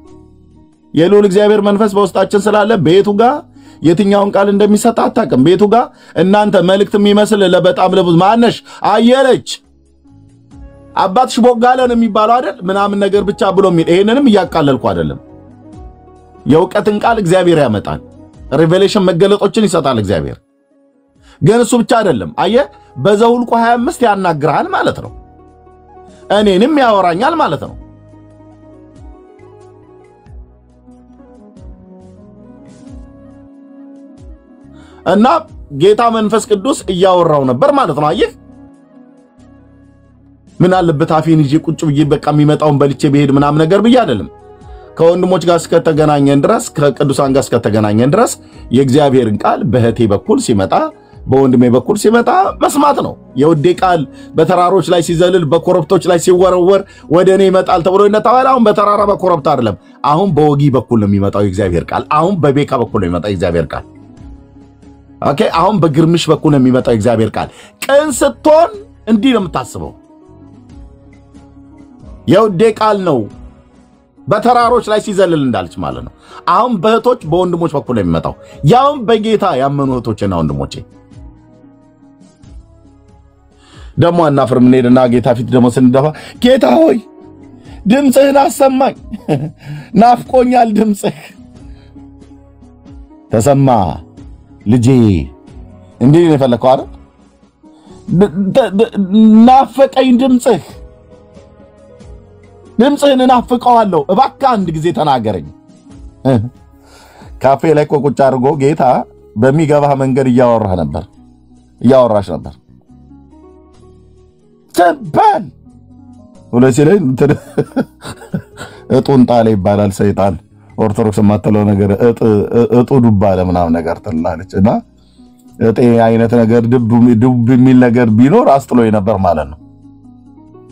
የልዑል እግዚአብሔር መንፈስ በውስጣችን ስላለ ቤቱ ጋር የትኛውን ቃል እንደሚሰጥ አታውቅም ቤቱ ጋር እናንተ መልእክት የሚመስል ለበጣም ለብዙ ማነሽ አየለች አባትሽ ቦጋለን የሚባለው አይደል ምናምን ነገር ብቻ ብሎ የሚል ይሄንንም ያቃለልኩ አይደለም የውቀትን ቃል እግዚአብሔር ያመጣል ሪቨሌሽን መገለጦችን ይሰጣል እግዚአብሔር ግን እሱ ብቻ አይደለም አየ በዘውልቁ 25 ያናግራል ማለት ነው እኔንም ያወራኛል ማለት ነው እና ጌታ መንፈስ ቅዱስ እያወራው ነበር ማለት ነው አየህ ምን አለበት አፌን ይዤ ቁጭ ብዬ በቃ የሚመጣውን በልቼ በሄድ ምናም ነገር ብዬ አይደለም ከወንድሞች ጋር እስከተገናኘን ድረስ ከቅዱሳን ጋር እስከተገናኘን ድረስ የእግዚአብሔርን ቃል በህቴ በኩል ሲመጣ በወንድሜ በኩል ሲመጣ መስማት ነው የውዴ ቃል በተራሮች ላይ ሲዘልል በኮረብቶች ላይ ሲወረወር ወደኔ ይመጣል ተብሎ እንደተባለ አሁን በተራራ በኮረብታ አይደለም አሁን በወጊ በኩል ነው የሚመጣው የእግዚአብሔር ቃል አሁን በቤካ በኩል ነው የሚመጣው የእግዚአብሔር ቃል ኦኬ አሁን በግርምሽ በኩል ነው የሚመጣው የእግዚአብሔር ቃል ቅን ስትሆን እንዲህ ነው የምታስበው የውዴ ቃል ነው በተራሮች ላይ ሲዘልል እንዳልች ማለት ነው አሁን በእህቶች በወንድሞች በኩል ነው የሚመጣው ያውም በጌታ ያመኑ እህቶችና ወንድሞቼ ደሞ አናፍርም እንሄድና ጌታ ፊት ደሞ ስንደፋ ጌታ ሆይ ድምጽህን አሰማኝ ናፍቆኛል ድምጽህ ተሰማ ልጄ እንዴ ነው የፈለከው አይደል ናፈቀኝ ድምጽህን ናፍቀዋለሁ እባክህ አንድ ጊዜ ተናገረኝ ካፌ ላይ ቁጭ አድርጎ ጌታ በሚገባ መንገድ እያወራሽ ነበር ተባል ወለሲ ላይ እጡን ጣለ ይባላል ሰይጣን ኦርቶዶክስ ማተለው ነገር እጡ ዱባለ ምናምን ነገር ተላለችና እጤ አይነት ነገር ድብ የሚል ነገር ቢኖር አስጥሎኝ ነበር ማለት ነው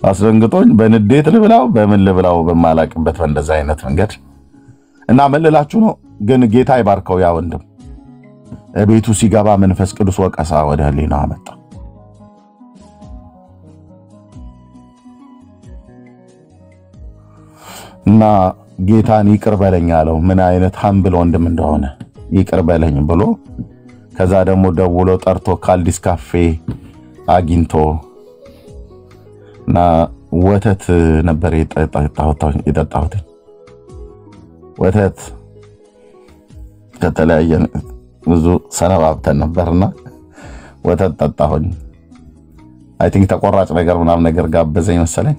አስረንግጦኝ በንዴት ልብላው በምን ልብላው በማላቅበት እንደዛ አይነት መንገድ እና መልላችሁ ነው ግን ጌታ ይባርከው ያ ወንድም ቤቱ ሲገባ መንፈስ ቅዱስ ወቀሳ ወደ ህሊና አመጣ እና ጌታን ይቅር በለኝ አለው ምን አይነት ሀምብል ወንድም እንደሆነ ይቅር በለኝ ብሎ ከዛ ደግሞ ደውሎ ጠርቶ ካልዲስ ካፌ አግኝቶ ና ወተት ነበር የጠጣሁት ወተት ከተለያየ ብዙ ሰነባብተን ነበርና ወተት ጠጣሁኝ አይ ቲንክ ተቆራጭ ነገር ምናምን ነገር ጋበዘኝ መሰለኝ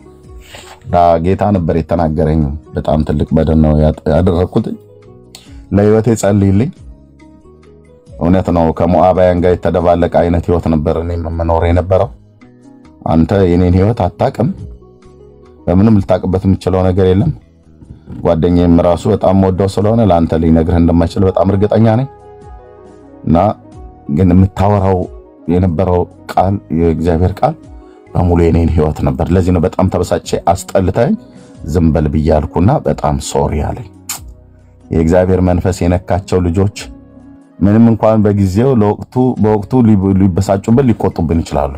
ጌታ ነበር የተናገረኝ በጣም ትልቅ በደል ነው ያደረኩት ለህይወቴ ጸልይልኝ እውነት ነው ከሞአባያን ጋር የተደባለቀ አይነት ህይወት ነበር እኔ መኖር የነበረው አንተ የኔን ህይወት አጣቀም በምንም ልታቀበት የምችለው ነገር የለም ጓደኛዬም ራሱ በጣም ወደው ስለሆነ ለአንተ ሊነግርህ እንደማይችል በጣም እርግጠኛ ነኝ እና ግን የምታወራው የነበረው ቃል የእግዚአብሔር ቃል በሙሉ የኔን ህይወት ነበር ለዚህ ነው በጣም ተበሳጨ አስጠልታኝ ዝምበል ብያልኩና በጣም ሶሪ አለኝ የእግዚአብሔር መንፈስ የነካቸው ልጆች ምንም እንኳን በጊዜው በወቅቱ ሊበሳጩብን ሊቆጡብን ይችላሉ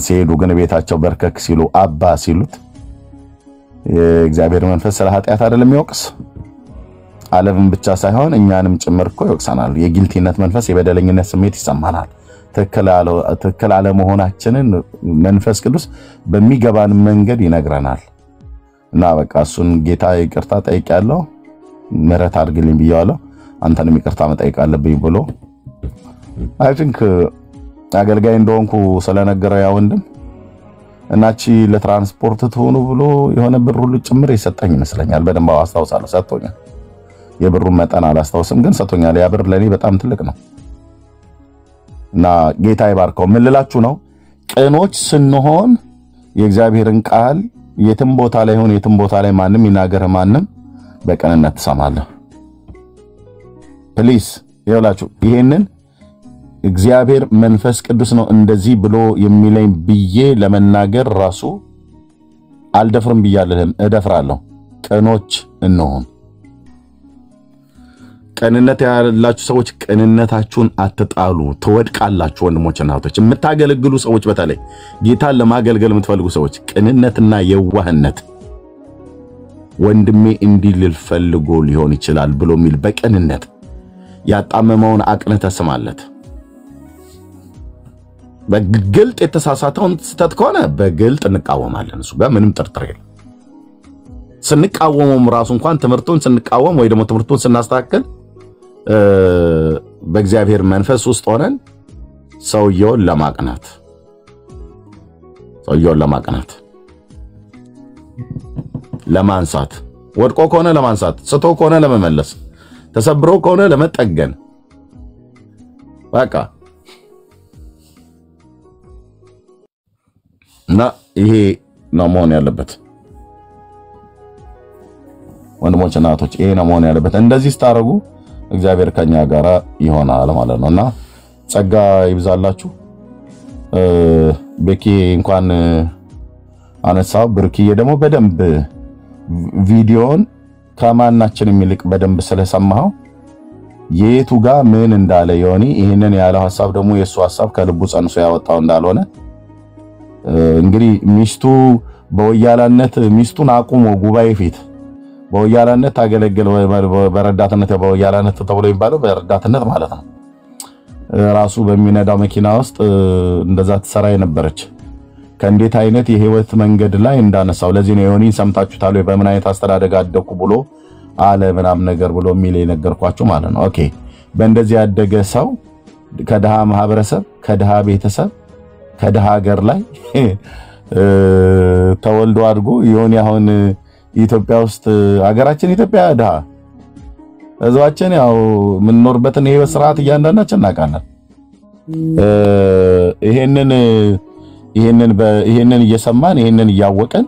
ሲሄዱ ግን ቤታቸው በርከክ ሲሉ አባ ሲሉት የእግዚአብሔር መንፈስ ስለ ኃጢአት አይደለም ይወቅስ ዓለምን ብቻ ሳይሆን እኛንም ጭምር እኮ ይወቅሰናል የጊልቲነት መንፈስ የበደለኝነት ስሜት ይሰማናል ትክክል አለ መሆናችንን መንፈስ ቅዱስ በሚገባን መንገድ ይነግረናል እና በቃ እሱን ጌታ ይቅርታ ጠይቄያለሁ ምሕረት አድርግልኝ ብያለሁ አንተንም ይቅርታ መጠየቅ አለብኝ ብሎ አይ ቲንክ አገልጋይ እንደሆንኩ ስለነገረው ያ ወንድም እናቺ ለትራንስፖርት ትሆኑ ብሎ የሆነ ብር ሁሉ ጭምር ይሰጠኝ ይመስለኛል በደንብ አስተዋውሳለሁ ሰጥቶኛል የብሩን መጠን አላስተዋውስም ግን ሰጥቶኛል ያ ብር ለኔ በጣም ትልቅ ነው እና ጌታ ይባርከው ምን ልላችሁ ነው ቅኖች ስንሆን የእግዚአብሔርን ቃል የትም ቦታ ላይ ማንም ይናገር ማንም በቀንነት ተሰማለህ ፕሊዝ ይኸውላችሁ ይሄንን እግዚአብሔር መንፈስ ቅዱስ ነው እንደዚህ ብሎ የሚለኝ ብዬ ለመናገር ራሱ አልደፍርም ብያለህም እደፍራለሁ ቅኖች እንሆን ቅንነት ያላችሁ ሰዎች ቅንነታችሁን አትጣሉ፣ ትወድቃላችሁ። ወንድሞችና እህቶች የምታገለግሉ ሰዎች በተለይ ጌታን ለማገልገል የምትፈልጉ ሰዎች ቅንነትና የዋህነት ወንድሜ እንዲልል ፈልጎ ሊሆን ይችላል ብሎ ሚል በቅንነት ያጣመመውን አቅንተ ስማለት። በግልጥ የተሳሳተውን ስተት ከሆነ በግልጥ እንቃወማለን። እሱ ጋር ምንም ጥርጥር የለም። ስንቃወመውም ራሱ እንኳን ትምህርቱን ስንቃወም ወይ ደግሞ ትምህርቱን ስናስተካክል በእግዚአብሔር መንፈስ ውስጥ ሆነን ሰውየውን ለማቅናት ለማንሳት፣ ወድቆ ከሆነ ለማንሳት፣ ስቶ ከሆነ ለመመለስ፣ ተሰብሮ ከሆነ ለመጠገን በቃ እና ይሄ ነው መሆን ያለበት። ወንድሞችና እህቶች ይሄ ነው መሆን ያለበት። እንደዚህ ስታረጉ እግዚአብሔር ከኛ ጋር ይሆናል ማለት ነውና ጸጋ ይብዛላችሁ። በቂ እንኳን አነሳው ብርክዬ ደግሞ በደንብ ቪዲዮን ከማናችን የሚልቅ በደንብ ስለሰማው የቱ ጋር ምን እንዳለ ዮኒ ይሄንን ያለው ሐሳብ ደግሞ የሱ ሐሳብ ከልቡ ጸንሶ ያወጣው እንዳልሆነ እንግዲህ ሚስቱ በወያላነት ሚስቱን አቁሞ ጉባኤ ፊት በወያላነት ታገለግል በረዳትነት በወያላነት ተብሎ ይባላል በረዳትነት ማለት ነው። ራሱ በሚነዳው መኪና ውስጥ እንደዛ ተሰራ የነበረች ከእንዴት አይነት የህይወት መንገድ ላይ እንዳነሳው ለዚህ ነው ዮኒ ሰምታችሁታል ወይ በምን አይነት አስተዳደግ አደኩ ብሎ አለ ምናም ነገር ብሎ ሚል የነገርኳችሁ ማለት ነው። ኦኬ በእንደዚህ ያደገ ሰው ከደሃ ማህበረሰብ ከደሃ ቤተሰብ ከደሃ ሀገር ላይ ተወልዶ አድጎ ዮኒ አሁን ኢትዮጵያ ውስጥ ሀገራችን ኢትዮጵያ ደሃ ህዝባችን ያው ምንኖርበትን የህይወት ስርዓት እያንዳንዳችን እናውቃለን። ይሄንን እየሰማን ይሄንን እያወቀን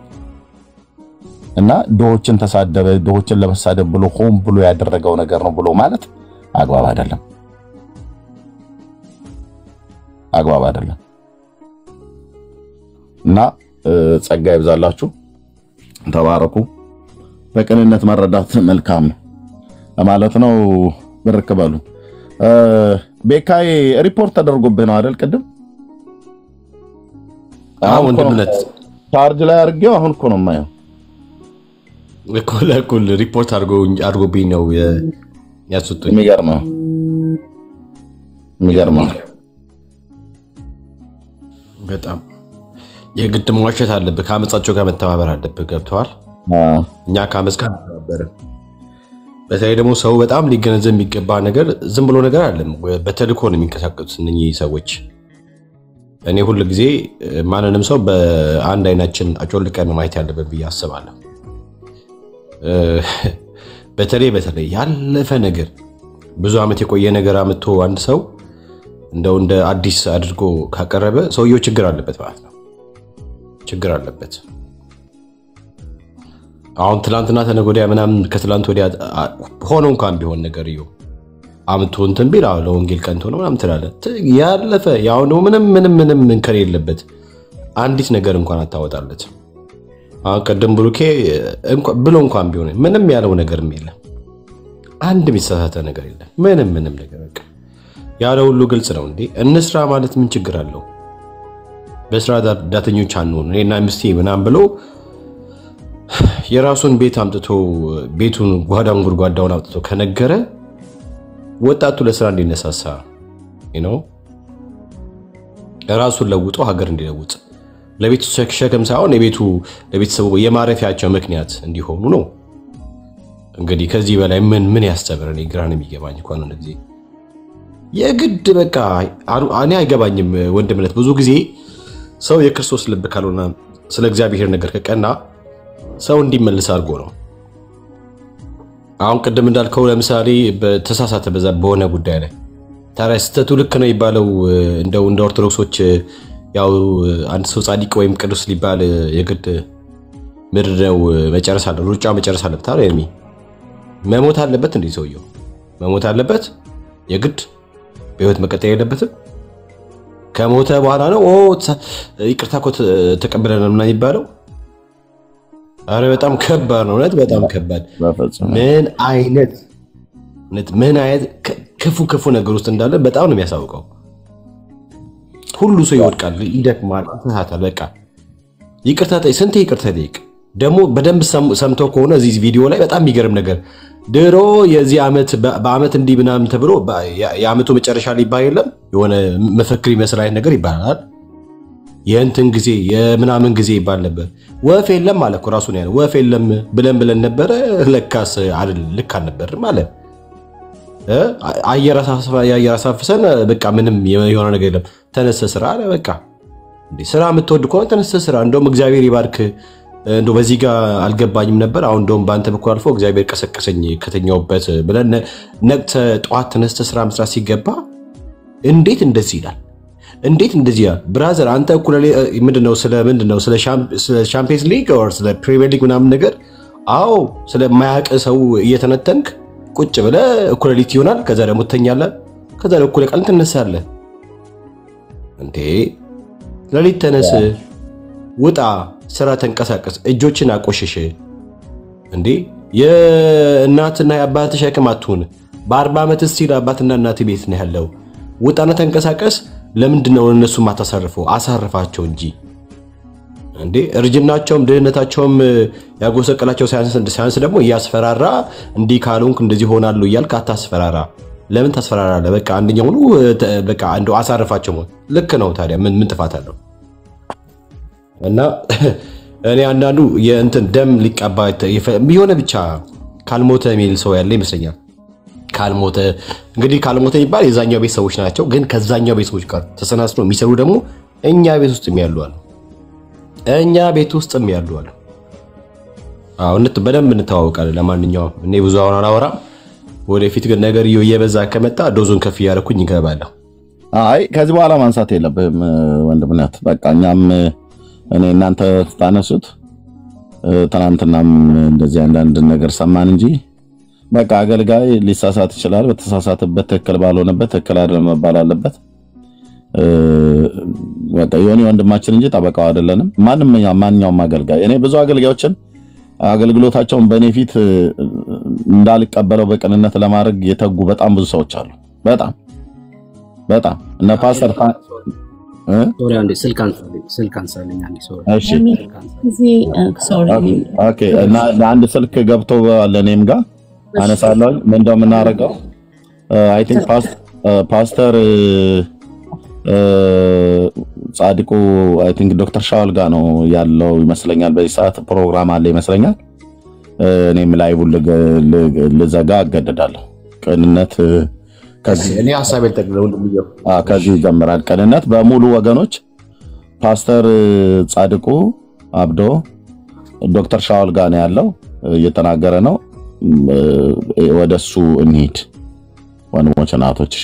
እና ድሆችን ተሳደበ ድሆችን ለመሳደብ ብሎ ሆም ብሎ ያደረገው ነገር ነው ብሎ ማለት አግባብ አይደለም። እና ጸጋ ይብዛላችሁ፣ ተባረኩ። በቅንነት መረዳት መልካም ነው ማለት ነው። ብርክ በሉ። ቤካይ ሪፖርት ተደርጎብህ ነው አይደል? ቅድም አሁን እንደምነት ቻርጅ ላይ አድርጌው አሁን እኮ ነው የማየው ለኩል ሪፖርት አድርጎብኝ ነው ያስወጡኝ። የሚገርመው በጣም የግድ መዋሸት አለብህ፣ ከአመጻቸው ጋር መተባበር አለብህ። ገብተዋል። እኛ ከአመጽ ጋር ተባበረ። በተለይ ደግሞ ሰው በጣም ሊገነዘብ የሚገባ ነገር ዝም ብሎ ነገር አይደለም፣ በተልእኮ ነው የሚንቀሳቀሱት እነኚህ ሰዎች። እኔ ሁሉ ጊዜ ማንንም ሰው በአንድ አይናችን አጮልቀን ማየት ያለብን ብዬ አስባለሁ። በተለይ ያለፈ ነገር ብዙ አመት የቆየ ነገር አመጥቶ አንድ ሰው እንደው እንደ አዲስ አድርጎ ካቀረበ ሰውየው ችግር አለበት ማለት ነው። ችግር አለበት። አሁን ትላንትና ተነጎዲያ ምናምን ከትላንት ወዲያ ሆኖ እንኳን ቢሆን ነገር ይዩ አመጥቶ እንትን ቢላው ለወንጌል ቀንቶ ነው ምናምን ትላለ። ያለፈ ያው ነው ምንም እንከን የለበት አንዲት ነገር እንኳን አታወጣለት። ቀደም ብሩኬ ብሎ እንኳን ቢሆን ምንም ያለው ነገርም የለም፣ አንድ የሚሳሳተ ነገር የለም። ምንም ነገር በቃ ያለው ሁሉ ግልጽ ነው። እንዴ እንስራ ማለት ምን ችግር አለው? በስራ ዳተኞች አንሆን እኔና ምስቴ ምናምን ብሎ የራሱን ቤት አምጥቶ ቤቱን ጉድጓዳውን አምጥቶ ከነገረ ወጣቱ ለስራ እንዲነሳሳ ራሱን ለውጦ ሀገር እንዲለውጥ ለቤቱ ሸክም ሳይሆን ለቤተሰቡ የማረፊያቸው ምክንያት እንዲሆኑ ነው። እንግዲህ ከዚህ በላይ ምን ያስተምረን? ይግራን የሚገባኝ እንኳን ነው ጊዜ የግድ በቃ እኔ አይገባኝም ወንድምነት። ብዙ ጊዜ ሰው የክርስቶስ ልብ ካልሆነ ስለ እግዚአብሔር ነገር ከቀና ሰው እንዲመልስ አድርጎ ነው። አሁን ቅድም እንዳልከው ለምሳሌ በተሳሳተ በሆነ ጉዳይ ላይ ታዲያ ስተቱ ልክ ነው ይባለው እንደ ኦርቶዶክሶች ያው አንድ ሰው ጻድቅ ወይም ቅዱስ ሊባል የግድ ምድረው መጨረስ አለ ሩጫ መጨረስ አለበት አይደል? መሞት አለበት እንዴ? ሰውየው መሞት አለበት የግድ በህይወት መቀጠል የለበትም። ከሞተ በኋላ ነው ይቅርታ እኮ ተቀበለና ምናምን ይባለው። አረ በጣም ከባድ ነው እውነት፣ በጣም ከባድ። ምን አይነት ምን አይነት ክፉ ነገር ውስጥ እንዳለ በጣም ነው የሚያሳውቀው። ሁሉ ሰው ይወድቃል፣ ይደክማል፣ ተሳታል። በቃ ይቅርታ ጠይቅ፣ ስንት ይቅርታ ጠይቅ። ደግሞ በደንብ ሰምተው ከሆነ እዚህ ቪዲዮ ላይ በጣም የሚገርም ነገር ድሮ የዚህ ዓመት በዓመት እንዲህ ምናምን ተብሎ የዓመቱ መጨረሻ ሊባል የለም የሆነ መፈክር ይመስል አይነት ነገር ይባላል። የእንትን ጊዜ የምናምን ጊዜ ይባል ነበር። ወፍ የለም ማለት እኮ ራሱ ነው ያለው። ወፍ የለም ብለን ነበረ። ለካስ አይደል ልክ አልነበርም ማለት አየር አሳፍሰን በቃ ምንም የሆነ ነገር የለም። ተነስተ ስራ አለ በቃ እንዴ ስራ የምትወድ ከሆነ ተነስተ ስራ። እንደውም እግዚአብሔር ይባርክ። እንደው በዚህ ጋር አልገባኝም ነበር። አሁን እንደውም በአንተ በኩል አልፎ እግዚአብሔር ቀሰቀሰኝ ከተኛውበት ብለን ነቅተ ጠዋት ተነስተ ስራ መስራት ሲገባ እንዴት እንደዚህ ይላል? እንዴት እንደዚህ ያ ብራዘር አንተ እኩለ ምንድነው ስለ ሻምፒየንስ ሊግ ኦር ስለ ፕሪሚየር ሊግ ምናምን ነገር አዎ ስለማያውቅ ሰው እየተነተንክ ቁጭ ብለህ እኩለ ሊት ይሆናል። ከዛ ደግሞ ትተኛለህ። ከዛ እኩለ ቀን ትነሳለህ። እንዴ ለሊት ተነስ፣ ውጣ፣ ስራ፣ ተንቀሳቀስ፣ እጆችን አቆሽሽ። እንዴ የእናትና የአባት ሸክም አትሁን። በ40 ዓመት እስቲል አባትና እናት ቤት ነው ያለው። ውጣና ተንቀሳቀስ። ለምንድነው እነሱ ማታሳርፈው? አሳርፋቸው እንጂ እንዴ እርጅናቸውም ድህነታቸውም ያጎሰቀላቸው ሳይንስ ደግሞ እያስፈራራ እንዲህ ካልሆንክ እንደዚህ ሆናሉ እያልክ አታስፈራራ። ለምን ታስፈራራለህ? በቃ አንደኛው ሁሉ በቃ እንደው አሳርፋቸው። ልክ ነው። ታዲያ ምን ጥፋት አለው? እና እኔ አንዳንዱ የእንትን ደም ሊቀባ የሆነ ብቻ ካልሞተ የሚል ሰው ያለ ይመስለኛል። ካልሞተ እንግዲህ ካልሞተ ይባል የዛኛው ቤት ሰዎች ናቸው። ግን ከዛኛው ቤት ሰዎች ጋር ተሰናስለው የሚሰሩ ደግሞ እኛ ቤት ውስጥ የሚያሉ አሉ። አሁን በደንብ እንተዋወቃለን። ለማንኛውም እኔ ብዙ አሁን አላወራም። ወደፊት ግን ነገር እየበዛ ከመጣ ዶዞን ከፍ ያደረኩኝ ይገባለሁ። አይ ከዚህ በኋላ ማንሳት የለብህም ወንድምነት። በቃ እኛም እኔ እናንተ ታነሱት ትናንትናም እንደዚህ አንዳንድ ነገር ሰማን እንጂ በቃ አገልጋይ ሊሳሳት ይችላል። በተሳሳተበት ትክክል ባልሆነበት ትክክል አይደለም መባል አለበት። በቃ የሆነ ወንድማችን እንጂ ጠበቃው አይደለንም። ማንኛውም አገልጋይ እኔ ብዙ አገልጋዮችን አገልግሎታቸውን በኔፊት እንዳልቀበለው በቅንነት ለማድረግ የተጉ በጣም ብዙ ሰዎች አሉ። በጣም እነ ፓስተር ሶሪ አንዴ ስልክ አንሳልኝ አንዴ ሶሪ። ኦኬ እና አንድ ስልክ ገብቶ ለኔም ጋር አነሳለሁ። ምን እንደምናረጋው አይ ቲንክ ፓስተር ጻድቁ አይ ቲንክ ዶክተር ሻውል ጋር ነው ያለው ይመስለኛል። በዚህ ሰዓት ፕሮግራም አለ ይመስለኛል። እኔም ላይቭ ልዘጋ አገደዳለሁ። ቅንነት ከዚህ እኔ ሐሳብ ልጠቅለው እንደምየው ከዚህ ጀምራል። ቅንነት በሙሉ ወገኖች ፓስተር ጻድቁ አብዶ ዶክተር ሻውል ጋር ነው ያለው እየተናገረ ነው። ወደሱ እንሂድ ወንድሞች እናቶች እሺ።